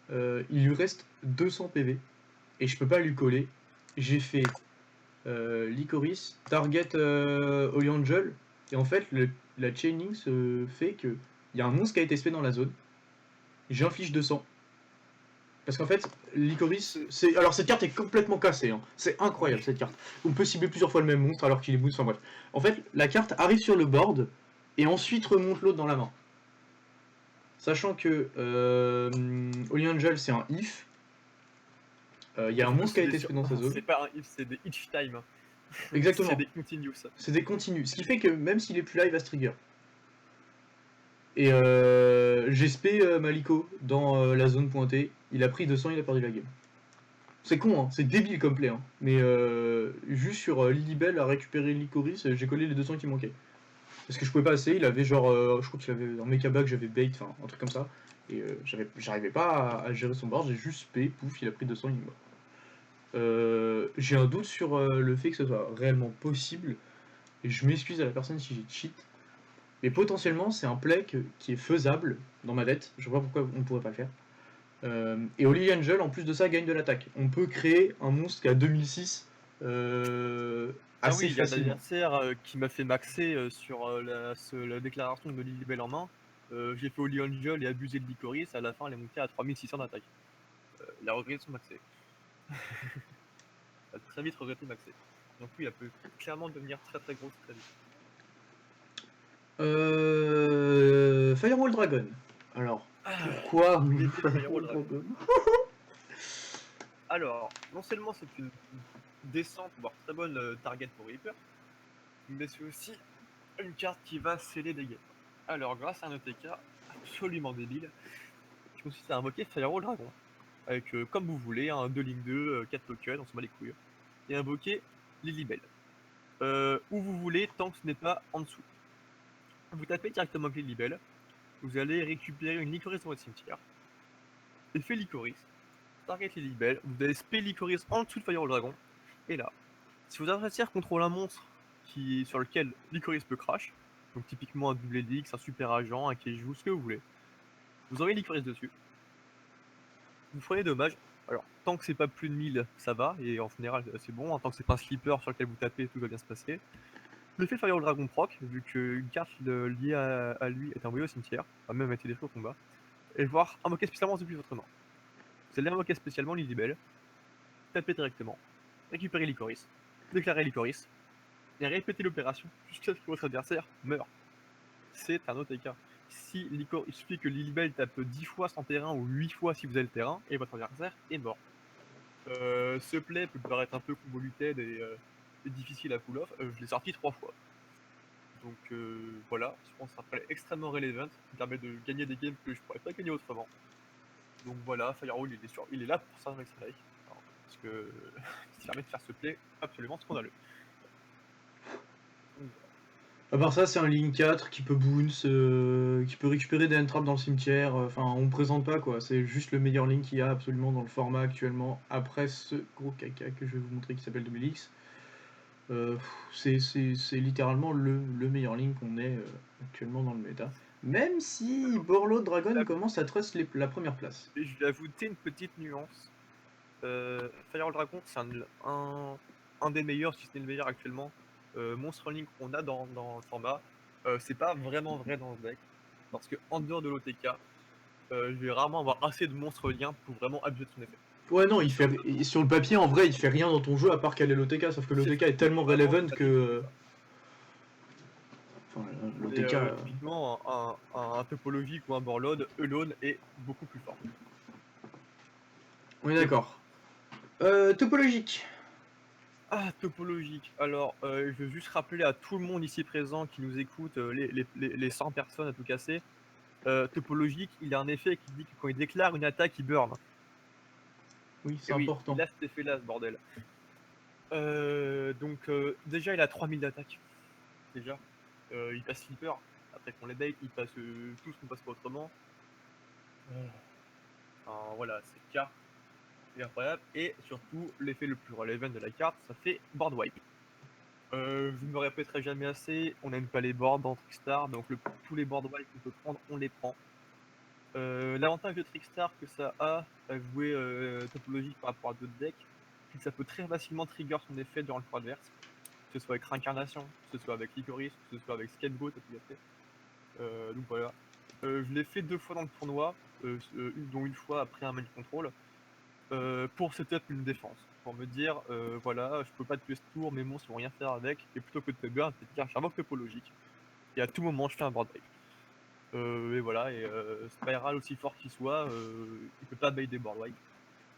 il lui reste 200 PV et je peux pas lui coller. J'ai fait Licorice, target Holy Angel, et en fait, la chaining se fait que il y a un monstre qui a été spé dans la zone, j'inflige 200. Parce qu'en fait, Licorice, c'est. Alors cette carte est complètement cassée, hein. C'est incroyable Ouais. cette carte. On peut cibler plusieurs fois le même monstre alors qu'il est boost, enfin bref. En fait, la carte arrive sur le board et ensuite remonte l'autre dans la main. Sachant que Holy Angel c'est un if, il y a un Sauf que monstre qui a été spé dans sa zone. c'est pas un if, c'est des each time. C'est Exactement, des continuous. c'est des continues. Ce qui fait que même s'il est plus là, il va se trigger. Et j'ai spé Maliko dans la zone pointée, il a pris 200, il a perdu la game. C'est con, hein, c'est débile comme play, hein. Mais juste sur Lilibel à récupérer Licorice, j'ai collé les 200 qui manquaient. Parce que je pouvais pas assez, il avait genre, je crois qu'il avait en mecha bag, j'avais bait, enfin un truc comme ça. Et j'arrivais pas à gérer son board, j'ai juste spé, pouf, il a pris 200, il est mort. J'ai un doute sur le fait que ce soit réellement possible, et je m'excuse à la personne si j'ai cheat. Mais potentiellement, c'est un play qui est faisable dans ma tête, je vois pas pourquoi on pourrait pas le faire. Et Holy Angel, en plus de ça, gagne de l'attaque. On peut créer un monstre qui a 2006 Ah assez oui, il y a un facilement. adversaire qui m'a fait maxer sur la déclaration de Lilibel en main. J'ai fait Holy Angel et abusé de Licorice, à la fin elle est montée à 3600 d'attaque. Il a regretté son maxé. Elle a très vite regretté maxé. Donc oui, elle peut clairement devenir très très grosse très vite. Firewall Dragon. Alors, pourquoi L'épée de Firewall Firewall Dragon. Alors, non seulement c'est une décente, voire très bonne target pour Reaper, mais c'est aussi une carte qui va sceller des games. Alors, grâce à un OTK absolument débile, je consiste à invoquer Firewall Dragon. Avec, comme vous voulez, un 2 ligne 2, 4 tokens, on se bat les couilles. Et invoquer Lilibel. Où vous voulez, tant que ce n'est pas en dessous. Vous tapez directement avec Lilibel, vous allez récupérer une Licorice dans votre cimetière. Effet Licorice, target Lilibel, vous allez spé Licorice en dessous de Firewall Dragon. Et là, si vos adversaires contrôlent un monstre sur lequel Licorice peut crash, donc typiquement un double Helix, un super agent, un Keiju, ce que vous voulez, vous envoyez Licorice dessus. Vous prenez dommage. Alors, tant que c'est pas plus de 1000, ça va, et en général, c'est bon. Tant que c'est pas un slipper sur lequel vous tapez, tout va bien se passer. L'effet Firewall Dragon proc, vu qu'une carte liée à lui est envoyée au cimetière, a même été détruite au combat, et voir invoquer spécialement depuis votre main. Vous allez invoquer spécialement Lilibel, taper directement, récupérer Licorice, déclarer Licorice, et répéter l'opération jusqu'à ce que votre adversaire meure. C'est un OTK. Il suffit que Lilibel tape 10 fois sans terrain ou 8 fois si vous avez le terrain, et votre adversaire est mort. Ce play peut paraître un peu convoluted et difficile à pull off. Je l'ai sorti 3 fois. Donc voilà, je pense que c'est un play extrêmement relevant qui permet de gagner des games que je pourrais pas gagner autrement. Donc voilà, Firewall il est là pour ça avec Strike. Parce que ça permet de faire ce play absolument scandaleux. Donc, À part ça, c'est un ligne 4 qui peut bounce, qui peut récupérer des entraps dans le cimetière. Enfin, on ne présente pas quoi. C'est juste le meilleur link qu'il y a absolument dans le format actuellement. Après ce gros caca que je vais vous montrer qui s'appelle WX. C'est littéralement le meilleur link qu'on ait actuellement dans le méta. Même si Borlo Dragon commence à trust la première place. Et je vais ajouter une petite nuance. Firewall Dragon, c'est un des meilleurs, si ce n'est le meilleur actuellement, Monster Link qu'on a dans le format. C'est pas vraiment vrai dans ce deck, parce que en dehors de l'OTK, je vais rarement avoir assez de monstres liens pour vraiment abuser de son effet. Ouais, non, sur le papier, en vrai, il fait rien dans ton jeu à part caler l'OTK, sauf que l'OTK est tellement relevant que. Enfin, l'OTK. Typiquement, un topologique ou un Borlode, Alone est beaucoup plus fort. On est d'accord. Topologique. Ah, topologique. Alors, je veux juste rappeler à tout le monde ici présent qui nous écoute, les 100 personnes à tout casser, topologique, il a un effet qui dit que quand il déclare une attaque, il burn. Oui, c'est Et oui, important. il a cet effet-là, ce bordel. Donc, déjà, il a 3000 d'attaque. Déjà. Il passe Sleeper. Après qu'on les bait, il passe tout ce qu'on passe pas autrement. Enfin, voilà, cette carte est incroyable. Et surtout, l'effet le plus relevant de la carte, ça fait board wipe. Je ne me répéterai jamais assez, on n'aime pas les boards dans Trickstar, donc tous les board wipe qu'on peut prendre, on les prend. L'avantage de Trickstar que ça a à jouer topologique par rapport à d'autres decks, c'est que ça peut très facilement trigger son effet durant le tour adverse, que ce soit avec Réincarnation, que ce soit avec Licorice, que ce soit avec Scapegoat, tout à fait. Donc voilà. Je l'ai fait 2 fois dans le tournoi, dont une fois après un main control, pour setup une défense. Pour me dire, voilà, je peux pas tuer ce tour, mes monstres vont rien faire avec, et plutôt que de te burn, c'est de dire j'invoque le pot logique, et à tout moment je fais un board break. Et voilà, et Spiral, aussi fort qu'il soit, il peut pas bait des board wipe.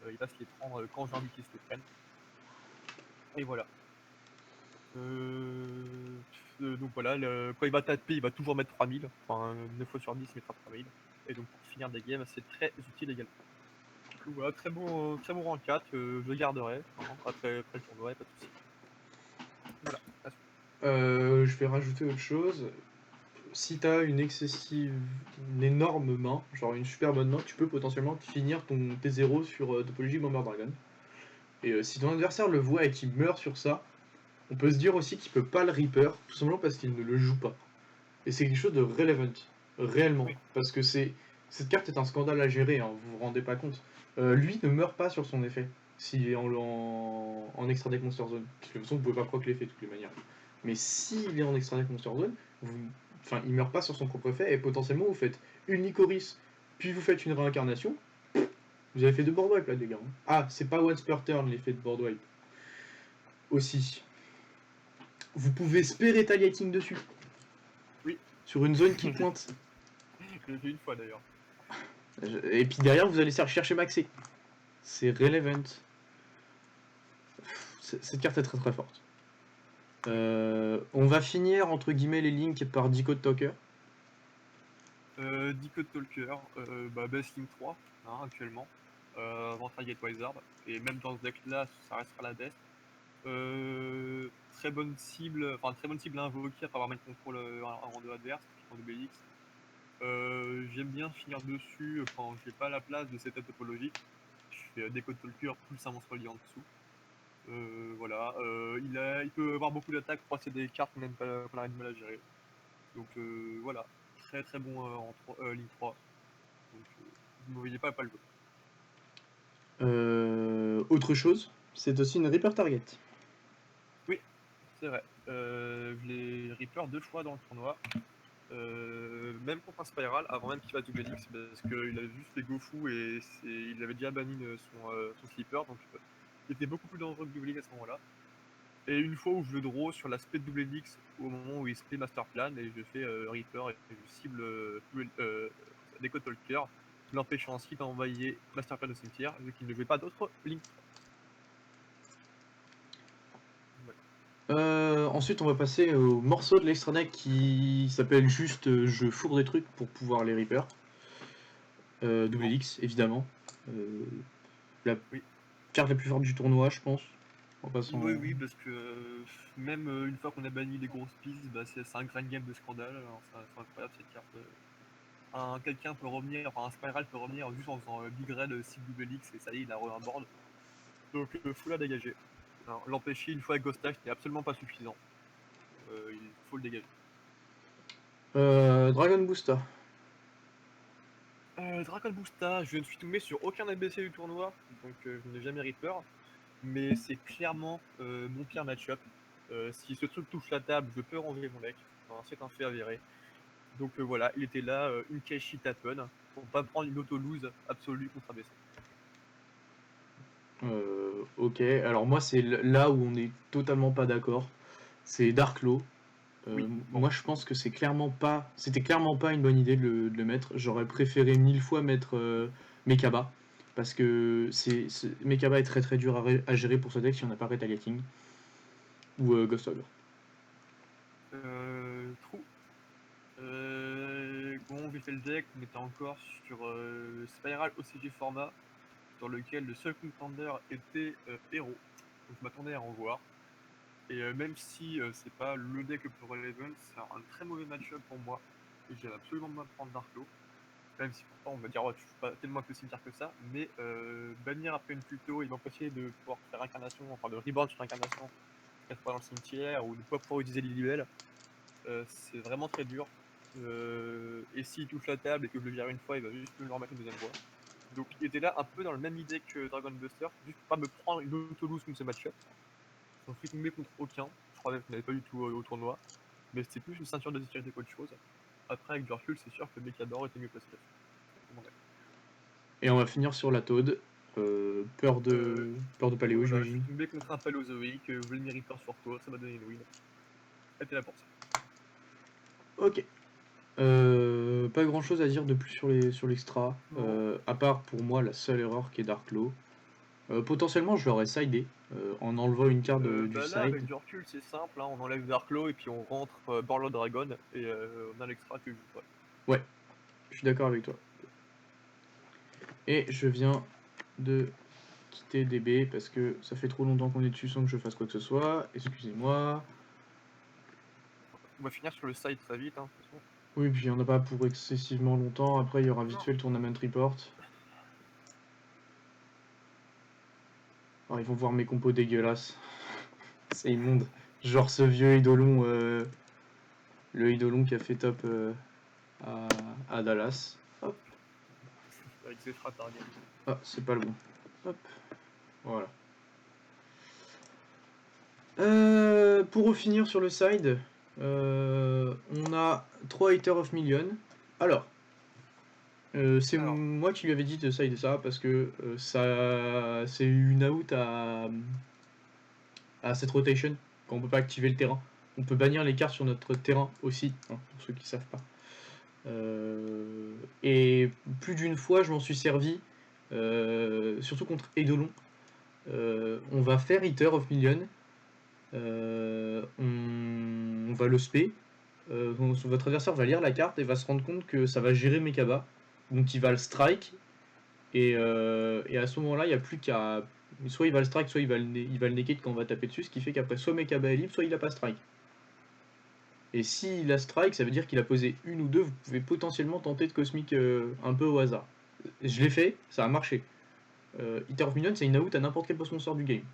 Il va se les prendre quand j'ai envie qu'il se les prenne. Et voilà. Donc voilà, quand il va taper, il va toujours mettre 3000. Enfin, 9 fois sur 10, il mettra 3000. Et donc pour finir des games, c'est très utile également. Donc voilà, très bon rang 4, je le garderai après le tournoi, pas de soucis. Voilà. Je vais rajouter autre chose. Si t'as une énorme main, genre une super bonne main, tu peux potentiellement finir ton T0 sur Topology Bomber Dragon. Et si ton adversaire le voit et qu'il meurt sur ça, on peut se dire aussi qu'il peut pas le Reaper, tout simplement parce qu'il ne le joue pas. Et c'est quelque chose de relevant, réellement. Oui. Parce que cette carte est un scandale à gérer, hein, vous vous rendez pas compte. Lui ne meurt pas sur son effet, s'il est en extra deck Monster Zone. Parce que de toute façon, vous pouvez pas proc l'effet de toutes les manières. Mais s'il est en extra deck Monster Zone, il meurt pas sur son propre effet, et potentiellement vous faites une Licorice, puis vous faites une réincarnation. Vous avez fait 2 board wipe là, les gars. Ah, c'est pas once per turn l'effet de board wipe. Aussi. Vous pouvez spé retaliating dessus. Oui. Sur une zone qui pointe. Je l'ai fait une fois d'ailleurs. Et puis derrière, vous allez chercher Maxé. C'est relevant. Cette carte est très très forte. On va finir entre guillemets les links par Decode Talker. Decode Talker, base link 3 hein, actuellement, avant Target Wizard, et même dans ce deck là, ça restera la best. Très bonne cible à invoquer après avoir main contrôle un rang 2 adverse, en WX. J'aime bien finir dessus quand j'ai pas la place de setup topologique. Je fais Decode Talker plus un monstre lié en dessous. Voilà, il peut avoir beaucoup d'attaques pour passer des cartes qu'on a du mal à gérer. Donc voilà, très très bon en ligne 3. Donc vous ne voyez pas le jouer. Autre chose, c'est aussi une Reaper Target. Oui, c'est vrai. Je l'ai Reaper 2 fois dans le tournoi. Même contre un Spiral, avant même qu'il fasse double Elix, parce qu'il avait juste les go fous et il avait déjà banni son slipper, donc il était beaucoup plus dangereux que double Elix à ce moment-là. Et une fois où je le draw sur l'aspect de double Elix, au moment où il split Master Plan, et je fais Reaper et je cible Decode Talker, l'empêchant ensuite d'envoyer Master Plan au cimetière, vu qu'il ne jouait pas d'autres Link. Ensuite, on va passer au morceau de l'extra deck qui s'appelle juste je fourre des trucs pour pouvoir les Reaper. Double Elix, évidemment. La Oui. carte la plus forte du tournoi, je pense. Oui, parce que même une fois qu'on a banni les grosses pistes, c'est un grand game de scandale. C'est incroyable cette carte. Quelqu'un peut revenir, un Spiral peut revenir juste en faisant Big Red 6 double X et ça y est, il a un board. Donc faut la dégager. L'empêcher une fois avec Ghost Axe n'est absolument pas suffisant. Il faut le dégager. Dragon Booster. Dragon Booster, je ne suis tombé sur aucun ABC du tournoi, donc je n'ai jamais Reaper. Mais c'est clairement mon pire match-up. Si ce truc touche la table, je peux ranger mon deck. C'est un fait avéré. Donc voilà, il était là, une cache sheet happen, pour pas prendre une auto-lose absolue contre ABC. Ok, alors moi c'est là où on est totalement pas d'accord. C'est Dark Law. Oui, bon. Moi je pense que c'était clairement pas une bonne idée de le mettre. J'aurais préféré 1000 fois mettre Mekaba. Parce que Mekaba est très très dur à gérer pour ce deck si on n'a pas Retaliating. Ou Ghost Ogre. Trou. Bon, j'ai fait le deck, on était encore sur Spiral OCG format, sur lequel le seul contender était Hero. Donc je m'attendais à en voir. Et même si c'est pas le deck le plus relevant, c'est un très mauvais match-up pour moi. Et j'ai absolument pas prendre Dark Law. Même si pourtant on va dire, oh, tu joues pas tellement avec le cimetière que ça. Mais bannir après une tuto et m'empêcher de pouvoir faire incarnation, enfin de reborn sur incarnation, être pas dans le cimetière, ou de pas pouvoir utiliser les libelles, c'est vraiment très dur. Et s'il touche la table et que je le gère une fois, il va juste me le remettre une deuxième fois. Donc il était là un peu dans la même idée que Dragon Buster, juste pour pas me prendre une auto-lose comme ce match-up. J'en suis tombé contre aucun, je crois même qu'on n'avait pas du tout au tournoi, mais c'était plus une ceinture de sécurité qu'autre chose. Après avec du recul, c'est sûr que Mechador était mieux placé là-dessus. Et on va finir sur la Toad. Peur de Paléo, Voilà, je suis j'imagine. tombé contre un Paléozoïque, Vladimir Reaper sur tour, ça m'a donné une win. C'était là pour ça. Ok. Pas grand chose à dire de plus sur l'extra. Non. À part pour moi la seule erreur qui est Dark Law. Potentiellement je l'aurais sidé en enlevant une carte du Bah là, side. avec du recul, c'est simple, hein, on enlève Darklo et puis on rentre Borlo Dragon et on a l'extra que je joue. Ouais, je suis d'accord avec toi. Et je viens de quitter DB parce que ça fait trop longtemps qu'on est dessus sans que je fasse quoi que ce soit. Excusez-moi. On va finir sur le side très vite, hein, de toute façon. Oui, puis il n'y en a pas pour excessivement longtemps. Après, il y aura vite fait le tournament report. Alors, ils vont voir mes compos dégueulasses. C'est immonde. Genre ce vieux idolon, le idolon qui a fait top à Dallas. Hop. Avec Zefra Target. Ah, c'est pas le bon. Hop. Voilà. Pour finir sur le side, on a 3 haters of million. Alors, c'est moi qui lui avais dit de side ça parce que ça c'est une out à cette rotation quand on peut pas activer le terrain. On peut bannir les cartes sur notre terrain aussi, hein, pour ceux qui savent pas. Et plus d'une fois, je m'en suis servi, surtout contre Eidolon. On va faire Eater of Million. On va le spé. Votre adversaire va lire la carte et va se rendre compte que ça va gérer Mekaba. Donc il va le strike. Et à ce moment-là, il n'y a plus qu'à. Soit il va le strike, soit il va le naked quand on va taper dessus. Ce qui fait qu'après, soit Mekaba est libre, soit il a pas strike. Et s'il a strike, ça veut dire qu'il a posé une ou deux. Vous pouvez potentiellement tenter de cosmic un peu au hasard. Je l'ai fait, ça a marché. Eater of Minion, c'est une out à n'importe quel post monster du game.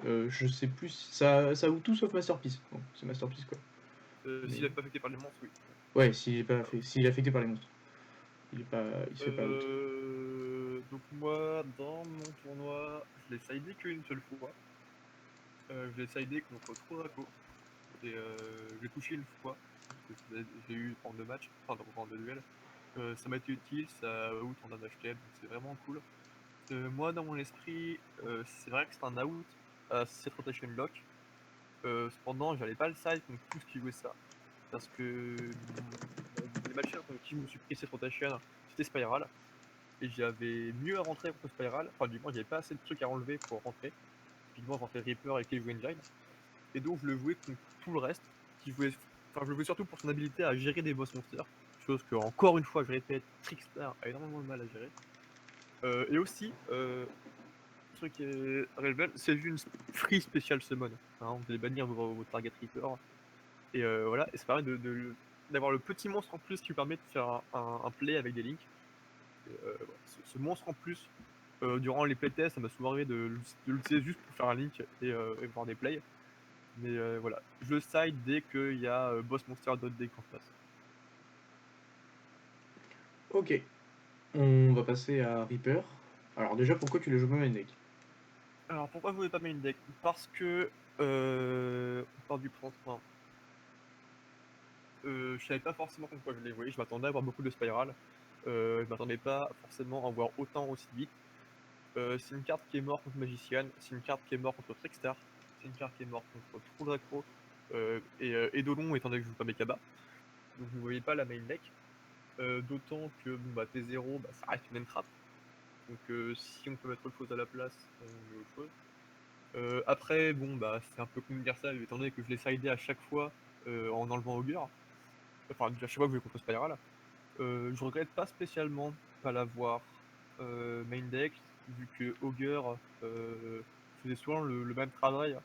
Je sais plus, ça out tout sauf Masterpiece. Bon, c'est Masterpiece quoi. S'il n'est pas affecté par les monstres, oui. Ouais, s'il est affecté par les monstres. Il se fait pas out. Donc moi, dans mon tournoi, je l'ai sidé qu'une seule fois. Je l'ai sidé contre Troraco. Et j'ai touché une fois. J'ai eu en 2 matchs, enfin en 2 duels. Ça m'a été utile, ça a out en damage cap, donc c'est vraiment cool. Moi, dans mon esprit, c'est vrai que c'est un out à cette rotation lock. Cependant, j'allais pas le side contre tout ce qui jouait ça. Parce que les matchs contre qui je me suis pris cette rotation, c'était Spiral. Et j'avais mieux à rentrer contre Spiral. Enfin, du moins, j'avais pas assez de trucs à enlever pour rentrer. Typiquement, rentrer Reaper et Cave Engine. Et donc, je le jouais contre tout le reste. Enfin, je le jouais surtout pour son habilité à gérer des boss monsters. Chose que, encore une fois, je répète, Trickster a énormément de mal à gérer. Et aussi, truc relevant, c'est une free special summon. Hein, vous allez bannir vos target Reaper. Et voilà, et ça permet d'avoir le petit monstre en plus qui vous permet de faire un play avec des links. Et, voilà, ce monstre en plus, durant les playtests, ça m'a souvent arrivé de l'utiliser juste pour faire un link et voir des plays. Mais voilà, je side dès qu'il y a boss monster d'autres decks en face. Ok. On va passer à Reaper. Alors déjà, pourquoi tu les joues pas main deck? Alors pourquoi je voulais pas main deck? Parce que on part du principe. Je savais pas forcément pourquoi je les voyais, je m'attendais à avoir beaucoup de Spiral. Je m'attendais pas forcément à en voir autant aussi vite. C'est une carte qui est morte contre Magician, c'est une carte qui est morte contre Trickster, c'est une carte qui est morte contre True Draco et Eidolon étant donné que je joue pas Mekaba. Donc vous voyez pas la main deck. D'autant que bon, bah, T0 bah, ça reste une entrap. Donc si on peut mettre autre chose à la place, on met autre chose. Après, bon bah c'est un peu comme dire ça, étant donné que je l'ai sidé à chaque fois en enlevant Augur. Enfin à chaque fois que je vais contre Spiral. Je regrette pas spécialement de pas l'avoir main deck, vu que Augur faisait souvent le même travail,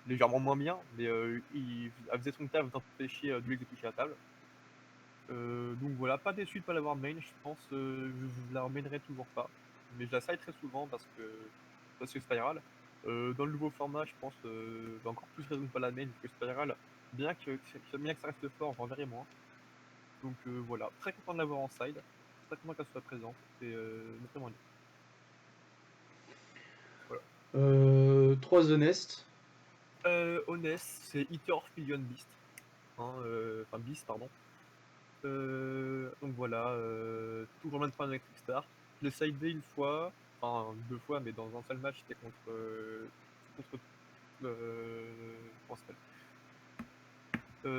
légèrement moins bien, mais il faisait son taf d'empêcher de l'exécuter à la table. Donc voilà, pas déçu de pas l'avoir main, je pense je la remainerai toujours pas. Mais je la side très souvent parce que Spiral. Dans le nouveau format, je pense j'ai encore plus raison de pas la main, vu que Spiral, bien que ça reste fort, j'en verrai moins. Donc voilà, très content de l'avoir en side. pas comment qu'elle soit présente. C'est vraiment bien. Voilà. 3 Honest. Honest, c'est Eater of Million Beast. Hein, enfin Beast, pardon. Donc voilà, toujours le même problème avec Trickstar. Je l'ai sidé une fois, enfin 2 fois, mais dans un seul match, c'était contre comment ça s'appelle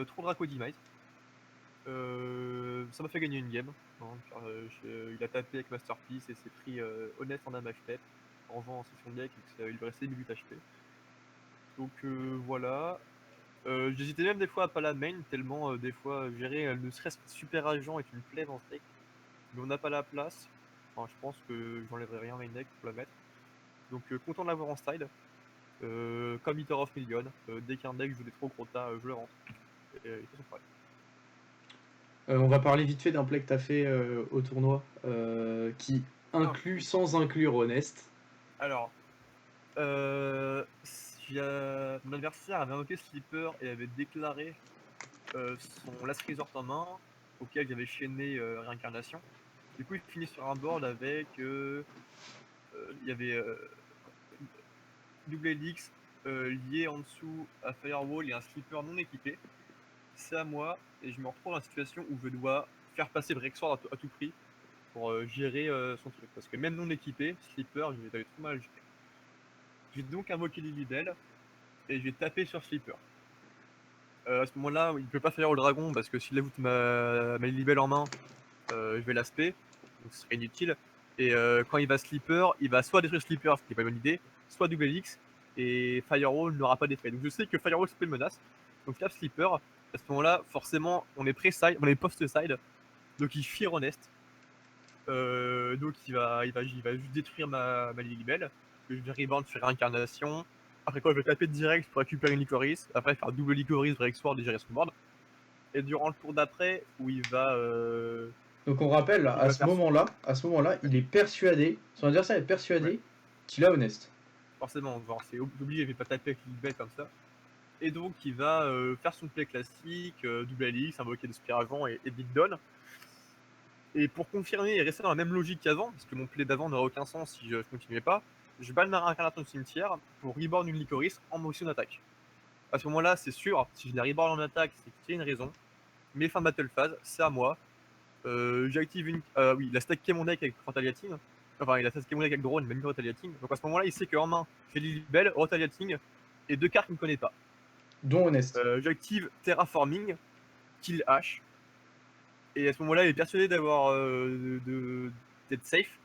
Trop Draco Demise. Ça m'a fait gagner une game, hein, car il a tapé avec Masterpiece et s'est pris Honest en damage tête en jouant en session de deck, et il lui restait 18 HP. Donc voilà. J'hésitais même des fois à pas la main, tellement des fois gérer ne serait-ce que super agent est une plaie dans ce deck. Mais on n'a pas la place. Enfin, je pense que j'enlèverai rien à main deck pour la mettre. Donc content de l'avoir en style. Comme Eater of Million, dès qu'un deck joue des trop gros tas, je le rentre. Et il fait son travail. On va parler vite fait d'un play que t'as fait au tournoi qui inclut sans inclure Honest. Alors, mon adversaire avait invoqué Sleeper et avait déclaré son Last Resort en main, auquel j'avais chaîné Réincarnation. Du coup, il finit sur un board avec. Il y avait double Helix lié en dessous à Firewall et un Sleeper non équipé. C'est à moi, et je me retrouve dans une situation où je dois faire passer le Rexward à tout prix pour gérer son truc. Parce que même non équipé, Sleeper, j'avais trop mal à le gérer. J'ai donc invoqué Lilibelle et j'ai tapé sur Sleeper. À ce moment-là, il ne peut pas faire le dragon parce que s'il ajoute ma Lilibelle en main, je vais l'aspect, donc ce serait inutile. Et quand il va Sleeper, il va soit détruire Sleeper, ce qui n'est pas une bonne idée, soit double Helix, et Firewall n'aura pas d'effet. Donc je sais que Firewall c'est pas une menace, donc je tape Sleeper. À ce moment-là, forcément, on est pré-side, on est post-side, donc il fear honest. Donc il va juste détruire ma Lilibelle, que je vais rebound sur Réincarnation. Après quoi, je vais taper direct pour récupérer une Licorice, après faire double Licorice, Break Sword et gérer son board. Et durant le tour d'après, où il va. Donc on rappelle, Il va faire à ce moment-là, il est persuadé, son adversaire est persuadé Ouais. qu'il a Honest. Forcément, genre, c'est obligé, il va pas taper avec Lilibelle comme ça. Et donc il va faire son play classique, double Helix, invoquer de Spire avant et Big Don. Et pour confirmer et rester dans la même logique qu'avant, parce que mon play d'avant n'aurait aucun sens si je continuais pas, je balle ma réincarnation de cimetière pour reborn une Licorice en motion d'attaque. À ce moment-là, c'est sûr, si je la reborn en attaque, c'est qu'il y a une raison. Mais fin de battle phase, c'est à moi. J'active une. Oui, il a stacké mon deck avec Rotaliating. Enfin, il a stacké mon deck avec Drone, mais même Rotaliating. Donc à ce moment-là, il sait qu'en main, j'ai Lilibelle, Rotaliating et 2 cartes qu'il ne connaît pas. Dont Honest. J'active Terraforming, Kill H. Et à ce moment-là, il est persuadé d'être safe.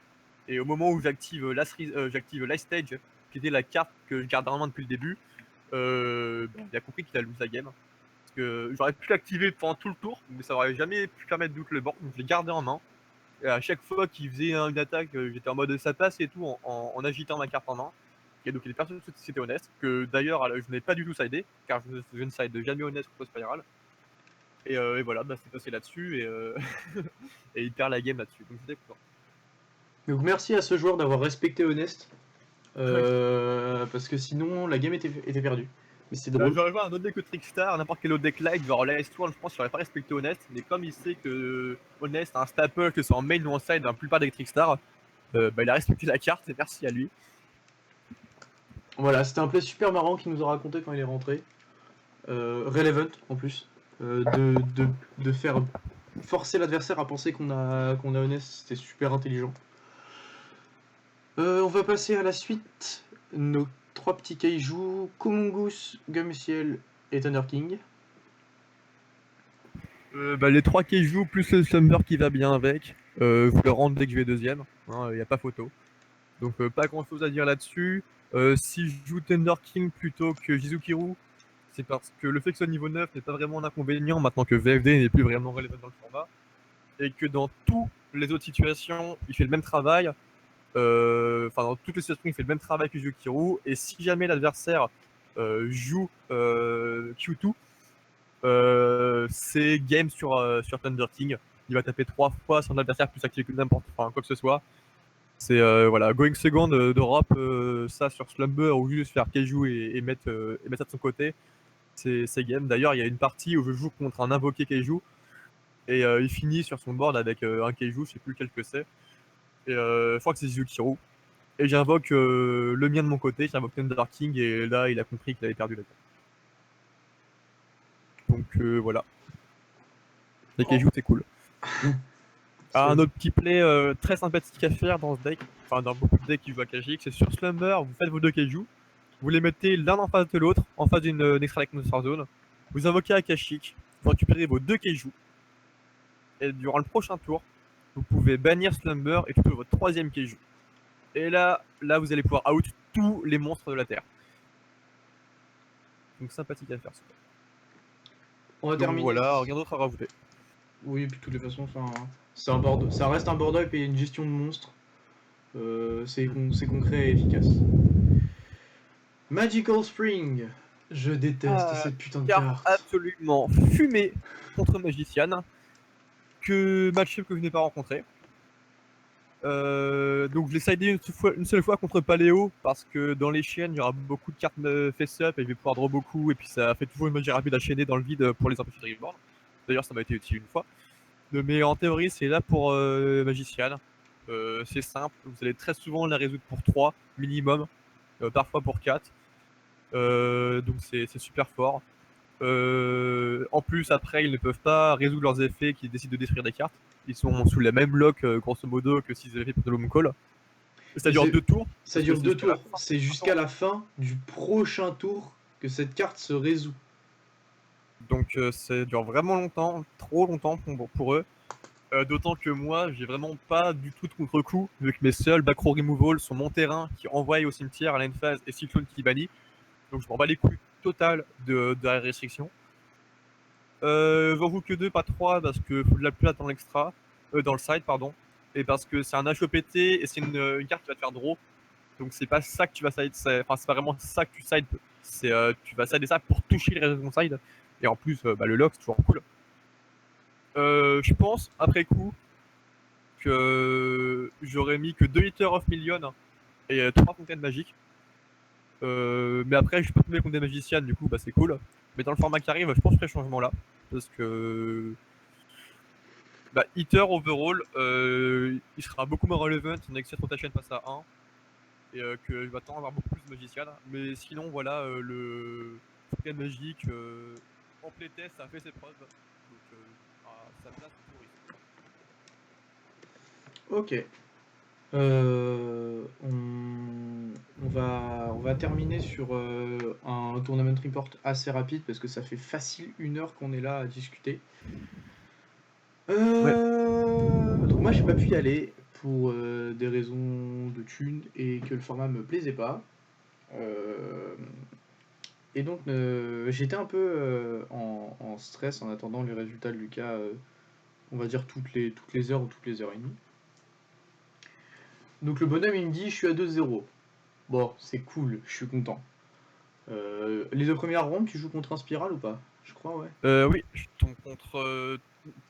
Et au moment où j'active Last Stage, qui était la carte que je garde en main depuis le début, il a compris qu'il a lose la game. Parce que j'aurais pu l'activer pendant tout le tour, mais ça aurait jamais pu permettre d'out le board, donc je l'ai gardé en main. Et à chaque fois qu'il faisait une attaque, j'étais en mode ça passe et tout, en agitant ma carte en main. Et donc il est persuadé que c'était Honest, que d'ailleurs je n'ai pas du tout sidé, car je ne side jamais Honest contre Spiral. Et voilà, c'est passé là-dessus, et il perd la game là-dessus, donc j'étais content. Donc merci à ce joueur d'avoir respecté Honest. Parce que sinon la game était perdue. Mais c'est drôle. J'aurais joué un autre deck que Trickstar, n'importe quel autre deck light, genre Last One, je pense qu'il aurait pas respecté Honest, mais comme il sait que Honest a un staple, que c'est en main ou en side dans la plupart des Trickstar, il a respecté la carte et merci à lui. Voilà, c'était un play super marrant qu'il nous a raconté quand il est rentré. Relevant en plus. De faire forcer l'adversaire à penser qu'on a Honest, c'était super intelligent. On va passer à la suite. Nos 3 petits kaijus, Kumungus, Gumciel et Thunder King. Les 3 qui jouent plus le Slumber qui va bien avec, je le rentre dès que je vais deuxième, il n'y a pas photo. Donc pas grand chose à dire là-dessus. Si je joue Thunder King plutôt que Jizukiru, c'est parce que le fait que ce soit niveau 9 n'est pas vraiment un inconvénient maintenant que VFD n'est plus vraiment relevant dans le format. Et que dans toutes les autres situations, il fait le même travail. Dans toutes les situations, il fait le même travail que Jizukiru. Et si jamais l'adversaire joue Q2, c'est game sur Thunder King. Il va taper 3 fois son adversaire plus activé que n'importe quoi que ce soit. C'est going second d'Europe, ça sur Slumber ou juste faire Keiju et mettre ça de son côté. C'est game. D'ailleurs, il y a une partie où je joue contre un invoqué Keiju Et il finit sur son board avec un Keiju, je sais plus lequel que c'est. Et je crois que c'est Zyukiru. Et j'invoque le mien de mon côté, j'invoque Thunder King, et là il a compris qu'il avait perdu la game. Donc voilà. Les Keiju c'est cool. Un autre petit play très sympathique à faire dans ce deck, enfin dans beaucoup de decks qui jouent à Kashyyyk, c'est sur Slumber, vous faites vos deux Keiju, vous les mettez l'un en face de l'autre, en face d'une Extra Deck Monster Zone, vous invoquez Akashic, vous récupérez vos deux Keiju, et durant le prochain tour, vous pouvez bannir Slumber et tuer votre troisième Keiju. Et là, vous allez pouvoir out tous les monstres de la Terre. Donc sympathique à faire ça. On va Donc terminer. voilà, rien d'autre à rajouter. Oui, et puis de toutes les façons, ça reste un board up et une gestion de monstres. C'est concret et efficace. Magical Spring. Je déteste cette putain de carte. Absolument fumé contre Magician. Que match-up que je n'ai pas rencontré. Donc je l'ai sidé une seule fois contre Paléo parce que dans les chaînes il y aura beaucoup de cartes face-up et je vais pouvoir draw beaucoup et puis ça fait toujours une magie rapide à chaîner dans le vide pour les empêcher de reboard. D'ailleurs ça m'a été utile une fois. Mais en théorie c'est là pour Magician. C'est simple, vous allez très souvent la résoudre pour 3 minimum, parfois pour 4. Donc c'est super fort. En plus après ils ne peuvent pas résoudre leurs effets qui décident de détruire des cartes. Ils sont sous la même lock grosso modo que s'ils avaient fait pour de l'Home Call. Ça dure 2 tours. Ça dure 2 tours. C'est jusqu'à la fin du prochain tour que cette carte se résout. Donc ça dure vraiment longtemps, trop longtemps pour eux. D'autant que moi, j'ai vraiment pas du tout de contre-coup, vu que mes seuls back row removal sont mon terrain qui envoie au cimetière à la phase et Cyclone qui bannit. Donc je m'en bats les couilles total de la restriction. J'en joue que 2, pas 3, parce que faut de la plate dans l'extra, dans le side, pardon. Et parce que c'est un HOPT et c'est une carte qui va te faire draw. Donc c'est pas ça que tu vas side, enfin c'est pas vraiment ça que tu side. C'est tu vas sider ça pour toucher les réseaux de ton side. Et en plus, le lock c'est toujours cool. Je pense, après coup, que j'aurais mis que 2 Eater of Million et 3 fontaines magiques. Mais après, je peux tomber contre des magiciennes, du coup, c'est cool. Mais dans le format qui arrive, je pense que je ferai ce changement-là. Parce que. Eater overall, il sera beaucoup moins relevant en Exit Rotation passe à 1. Et que je vais attendre à avoir beaucoup plus de magiciennes. Mais sinon, voilà, le fontaine magique en playtest, ça a fait ses preuves. Donc, ça place pour ici. Ok. On va terminer sur un tournament report assez rapide parce que ça fait facile 1 heure qu'on est là à discuter. Donc moi j'ai pas pu y aller pour des raisons de thunes et que le format me plaisait pas. Et donc j'étais un peu en stress en attendant les résultats de Lucas, on va dire toutes les heures ou toutes les heures et demie. Donc le bonhomme il me dit je suis à 2-0. Bon, c'est cool, je suis content. Les 2 premières rondes, tu joues contre un Spiral ou pas? Je crois, ouais. Oui, je tombe contre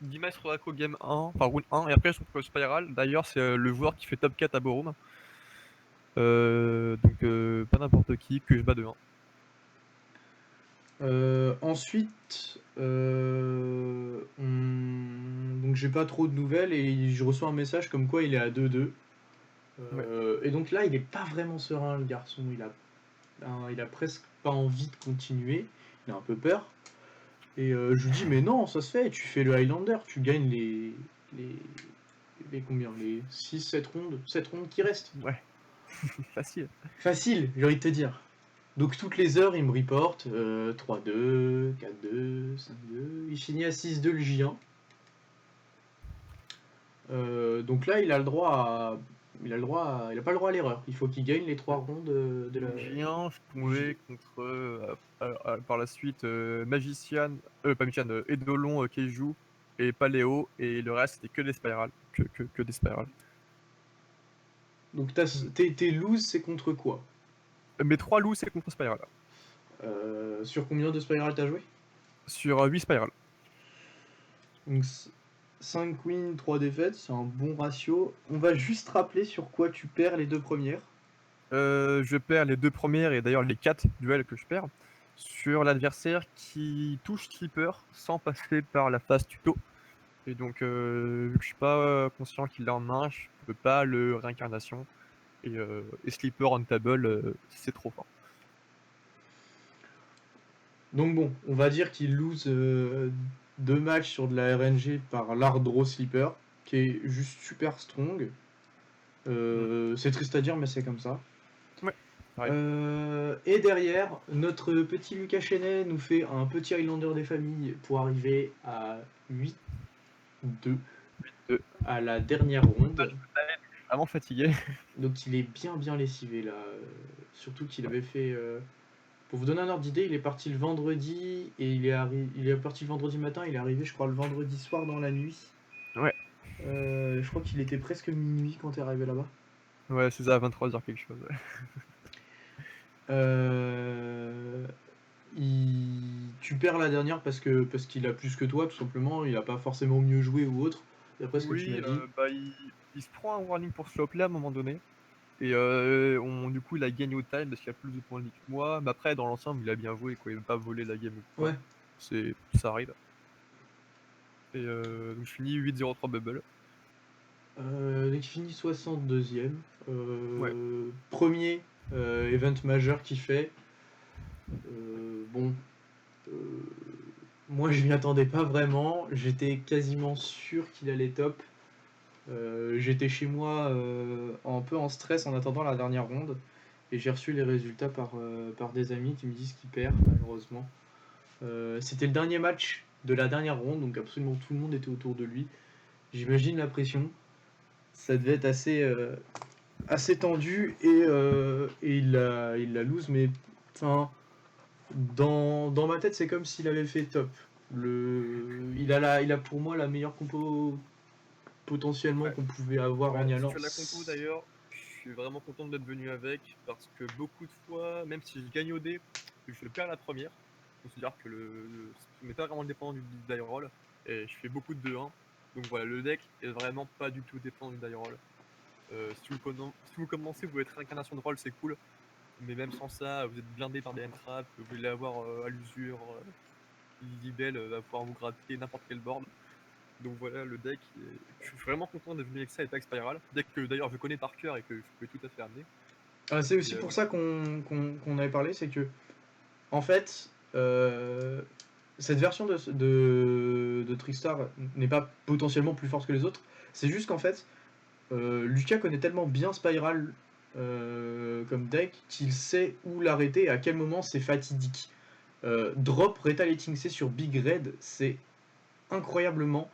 Dimas Rodako Game 1, enfin Round 1, et après je tombe contre Spiral. D'ailleurs, c'est le joueur qui fait top 4 à Borum. Donc pas n'importe qui, que je bats de 1. Ensuite, donc j'ai pas trop de nouvelles et je reçois un message comme quoi il est à 2-2. Et donc là, il est pas vraiment serein, le garçon. Il a presque pas envie de continuer. Il a un peu peur. Et je lui dis, mais non, ça se fait. Tu fais le Highlander, tu gagnes les combien? Les 6-7 rondes, 7 rondes qui restent. Ouais, facile. Facile, j'ai envie de te dire. Donc toutes les heures, il me reporte 3-2, 4-2, 5-2. Il finit à 6-2 le J1. Donc là, il a pas le droit à l'erreur. Il faut qu'il gagne les 3 rondes de la. J1, je tombais contre par la suite Magician, pas Magician, Eidolon, Keiju et Paléo, et le reste c'était que des spirales. Que des spirales. Donc tes lose, c'est contre quoi? Mes 3 loups c'est contre Spiral. Sur combien de Spiral t'as joué? Sur 8 spirales. Donc 5 wins, 3 défaites, c'est un bon ratio. On va juste rappeler sur quoi tu perds les 2 premières. Je perds les 2 premières et d'ailleurs les 4 duels que je perds sur l'adversaire qui touche Tripper sans passer par la phase tuto. Et donc, vu que je suis pas conscient qu'il l'a en main, je peux pas le réincarnation. Et Sleeper on table, c'est trop fort. Donc bon, on va dire qu'il lose 2 matchs sur de la RNG par l'Hard Sleeper, qui est juste super strong. C'est triste à dire, mais c'est comme ça. Ouais, pareil. Et derrière, notre petit Lucas Chenet nous fait un petit Highlander des familles pour arriver à 8-2 2. à la dernière ronde. Vraiment fatigué. Donc il est bien lessivé là. Surtout qu'il avait fait. Pour vous donner un ordre d'idée, il est parti le vendredi et il est parti le vendredi matin. Il est arrivé, je crois, le vendredi soir dans la nuit. Ouais. Je crois qu'il était presque minuit quand t'es arrivé là-bas. Ouais, c'est ça, à 23h quelque chose. Ouais. Euh, Tu perds la dernière parce qu'il a plus que toi, tout simplement. Il a pas forcément mieux joué ou autre, d'après ce que tu m'as Oui, dit. bah, il se prend un warning pour ce là à un moment donné. Et du coup, il a gagné au time parce qu'il a plus de points de vie que moi. Mais après, dans l'ensemble, il a bien joué, quoi. Il n'a pas volé la game ou quoi. Ouais. Ça arrive. Et donc, je finis 8-0-3 bubble. Donc il finit 62e. Ouais. Premier event majeur qu'il fait. Bon, euh, moi je m'y attendais pas vraiment. J'étais quasiment sûr qu'il allait top. J'étais chez moi un peu en stress en attendant la dernière ronde. Et j'ai reçu les résultats par des amis qui me disent qu'il perd, malheureusement. C'était le dernier match de la dernière ronde, donc absolument tout le monde était autour de lui. J'imagine la pression. Ça devait être assez tendu et il la lose, mais enfin, dans ma tête, c'est comme s'il avait fait top. Il a pour moi la meilleure compo potentiellement Ouais. qu'on pouvait avoir en y allant. Sur la compo d'ailleurs, je suis vraiment content d'être venu avec parce que beaucoup de fois, même si je gagne au dé, je le perds à la première. C'est-à-dire que ce n'est pas vraiment dépendant du die roll et je fais beaucoup de 2-1. Donc voilà, le deck est vraiment pas du tout dépendant du die roll. Si vous commencez, vous êtes réincarnation de roll, c'est cool. Mais même sans ça, vous êtes blindé par des entraps, vous voulez avoir à l'usure, Libel va pouvoir vous gratter n'importe quel board. Donc voilà, le deck, je suis vraiment content d'être venu avec ça et pas Spiral. Deck que d'ailleurs je connais par cœur et que je peux tout à fait amener. C'est aussi Et, pour voilà. ça qu'on avait parlé, c'est que en fait, cette version de Trickstar n'est pas potentiellement plus forte que les autres. C'est juste qu'en fait, Lucas connaît tellement bien Spiral comme deck qu'il sait où l'arrêter et à quel moment c'est fatidique. Drop Retaliating C sur Big Red, c'est incroyablement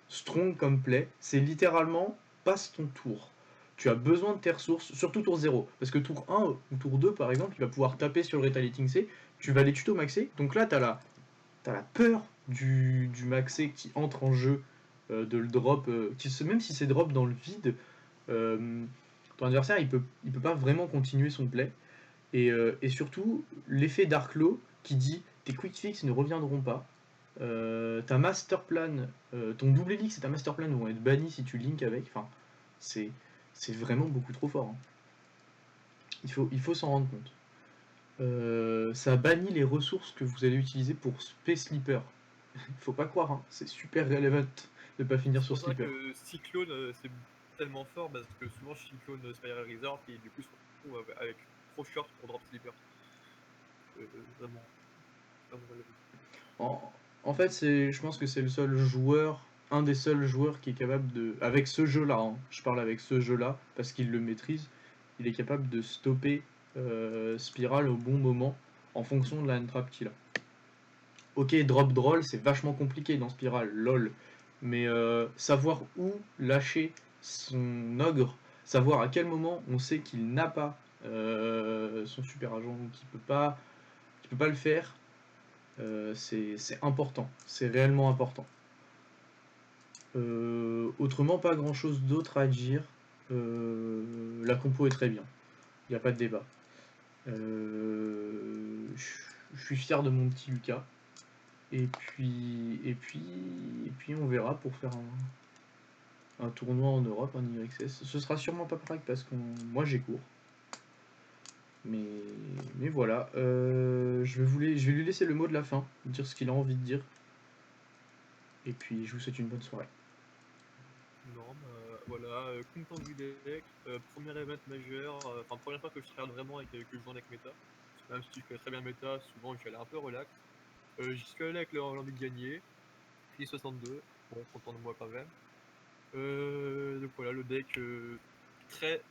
strong comme play. C'est littéralement passe ton tour. Tu as besoin de tes ressources, surtout tour 0. Parce que tour 1 ou tour 2, par exemple, il va pouvoir taper sur le Retaliating C. Tu vas les tutos maxer. Donc là, tu as la peur du maxé qui entre en jeu, de le drop. Même si c'est drop dans le vide, euh, ton adversaire il peut pas vraiment continuer son play. Et surtout, l'effet Darklo qui dit tes quick fix ne reviendront pas. Ta master plan, ton double helix et ta master plan vont être bannis si tu link avec. Enfin, c'est, c'est vraiment beaucoup trop fort, hein. Il faut s'en rendre compte. Ça bannit les ressources que vous allez utiliser pour Space Sleeper. Faut pas croire, hein, c'est super relevant de pas finir C'est sur pour ça Sleeper. que Cyclone, c'est tellement fort parce que souvent je Cyclone Spiral Resort et du coup je se retrouve avec trop short pour drop Sleeper. Vraiment, vraiment relevant. En fait, je pense que c'est le seul joueur, un des seuls joueurs qui est capable de, avec ce jeu-là, hein, je parle avec ce jeu-là parce qu'il le maîtrise, il est capable de stopper Spiral au bon moment en fonction de la trap qu'il a. Ok, drop droll, c'est vachement compliqué dans Spiral, lol, mais savoir où lâcher son ogre, savoir à quel moment on sait qu'il n'a pas son super agent, qu'il peut pas le faire, c'est important, c'est réellement important. Autrement, pas grand chose d'autre à dire. La compo est très bien, il n'y a pas de débat. Je suis fier de mon petit Lucas. Et puis on verra pour faire un tournoi en Europe, un IXS. Ce sera sûrement pas Prague parce que moi j'ai cours. Mais voilà, je vais lui laisser le mot de la fin, dire ce qu'il a envie de dire. Et puis je vous souhaite une bonne soirée. Non, bah, voilà, content du deck, premier event majeur, enfin première fois que je tryhard vraiment et que je joue en deck méta. Parce que même si je connais très bien méta, souvent j'y allais un peu relax. J'y suis allé avec l'envie de gagner, fini 62, bon content de moi quand même. Donc voilà, le deck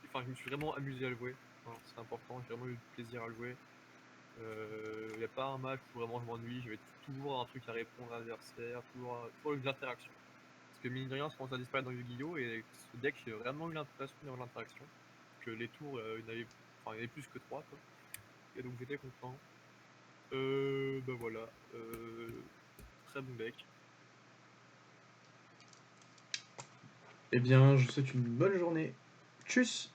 enfin je me suis vraiment amusé à le jouer, hein, c'est important, j'ai vraiment eu du plaisir à le jouer. Il n'y a pas un match où vraiment je m'ennuie, j'avais toujours un truc à répondre à l'adversaire, toujours de l'interaction. Parce que mine de rien, ça commence à disparaître dans Yu-Gi-Oh! Et avec ce deck, j'ai vraiment eu l'impression d'avoir de l'interaction. Que les tours, il y en avait plus que 3 quoi. Et donc j'étais content. Bah voilà, très bon deck. Eh bien, je vous souhaite une bonne journée. Tchuss!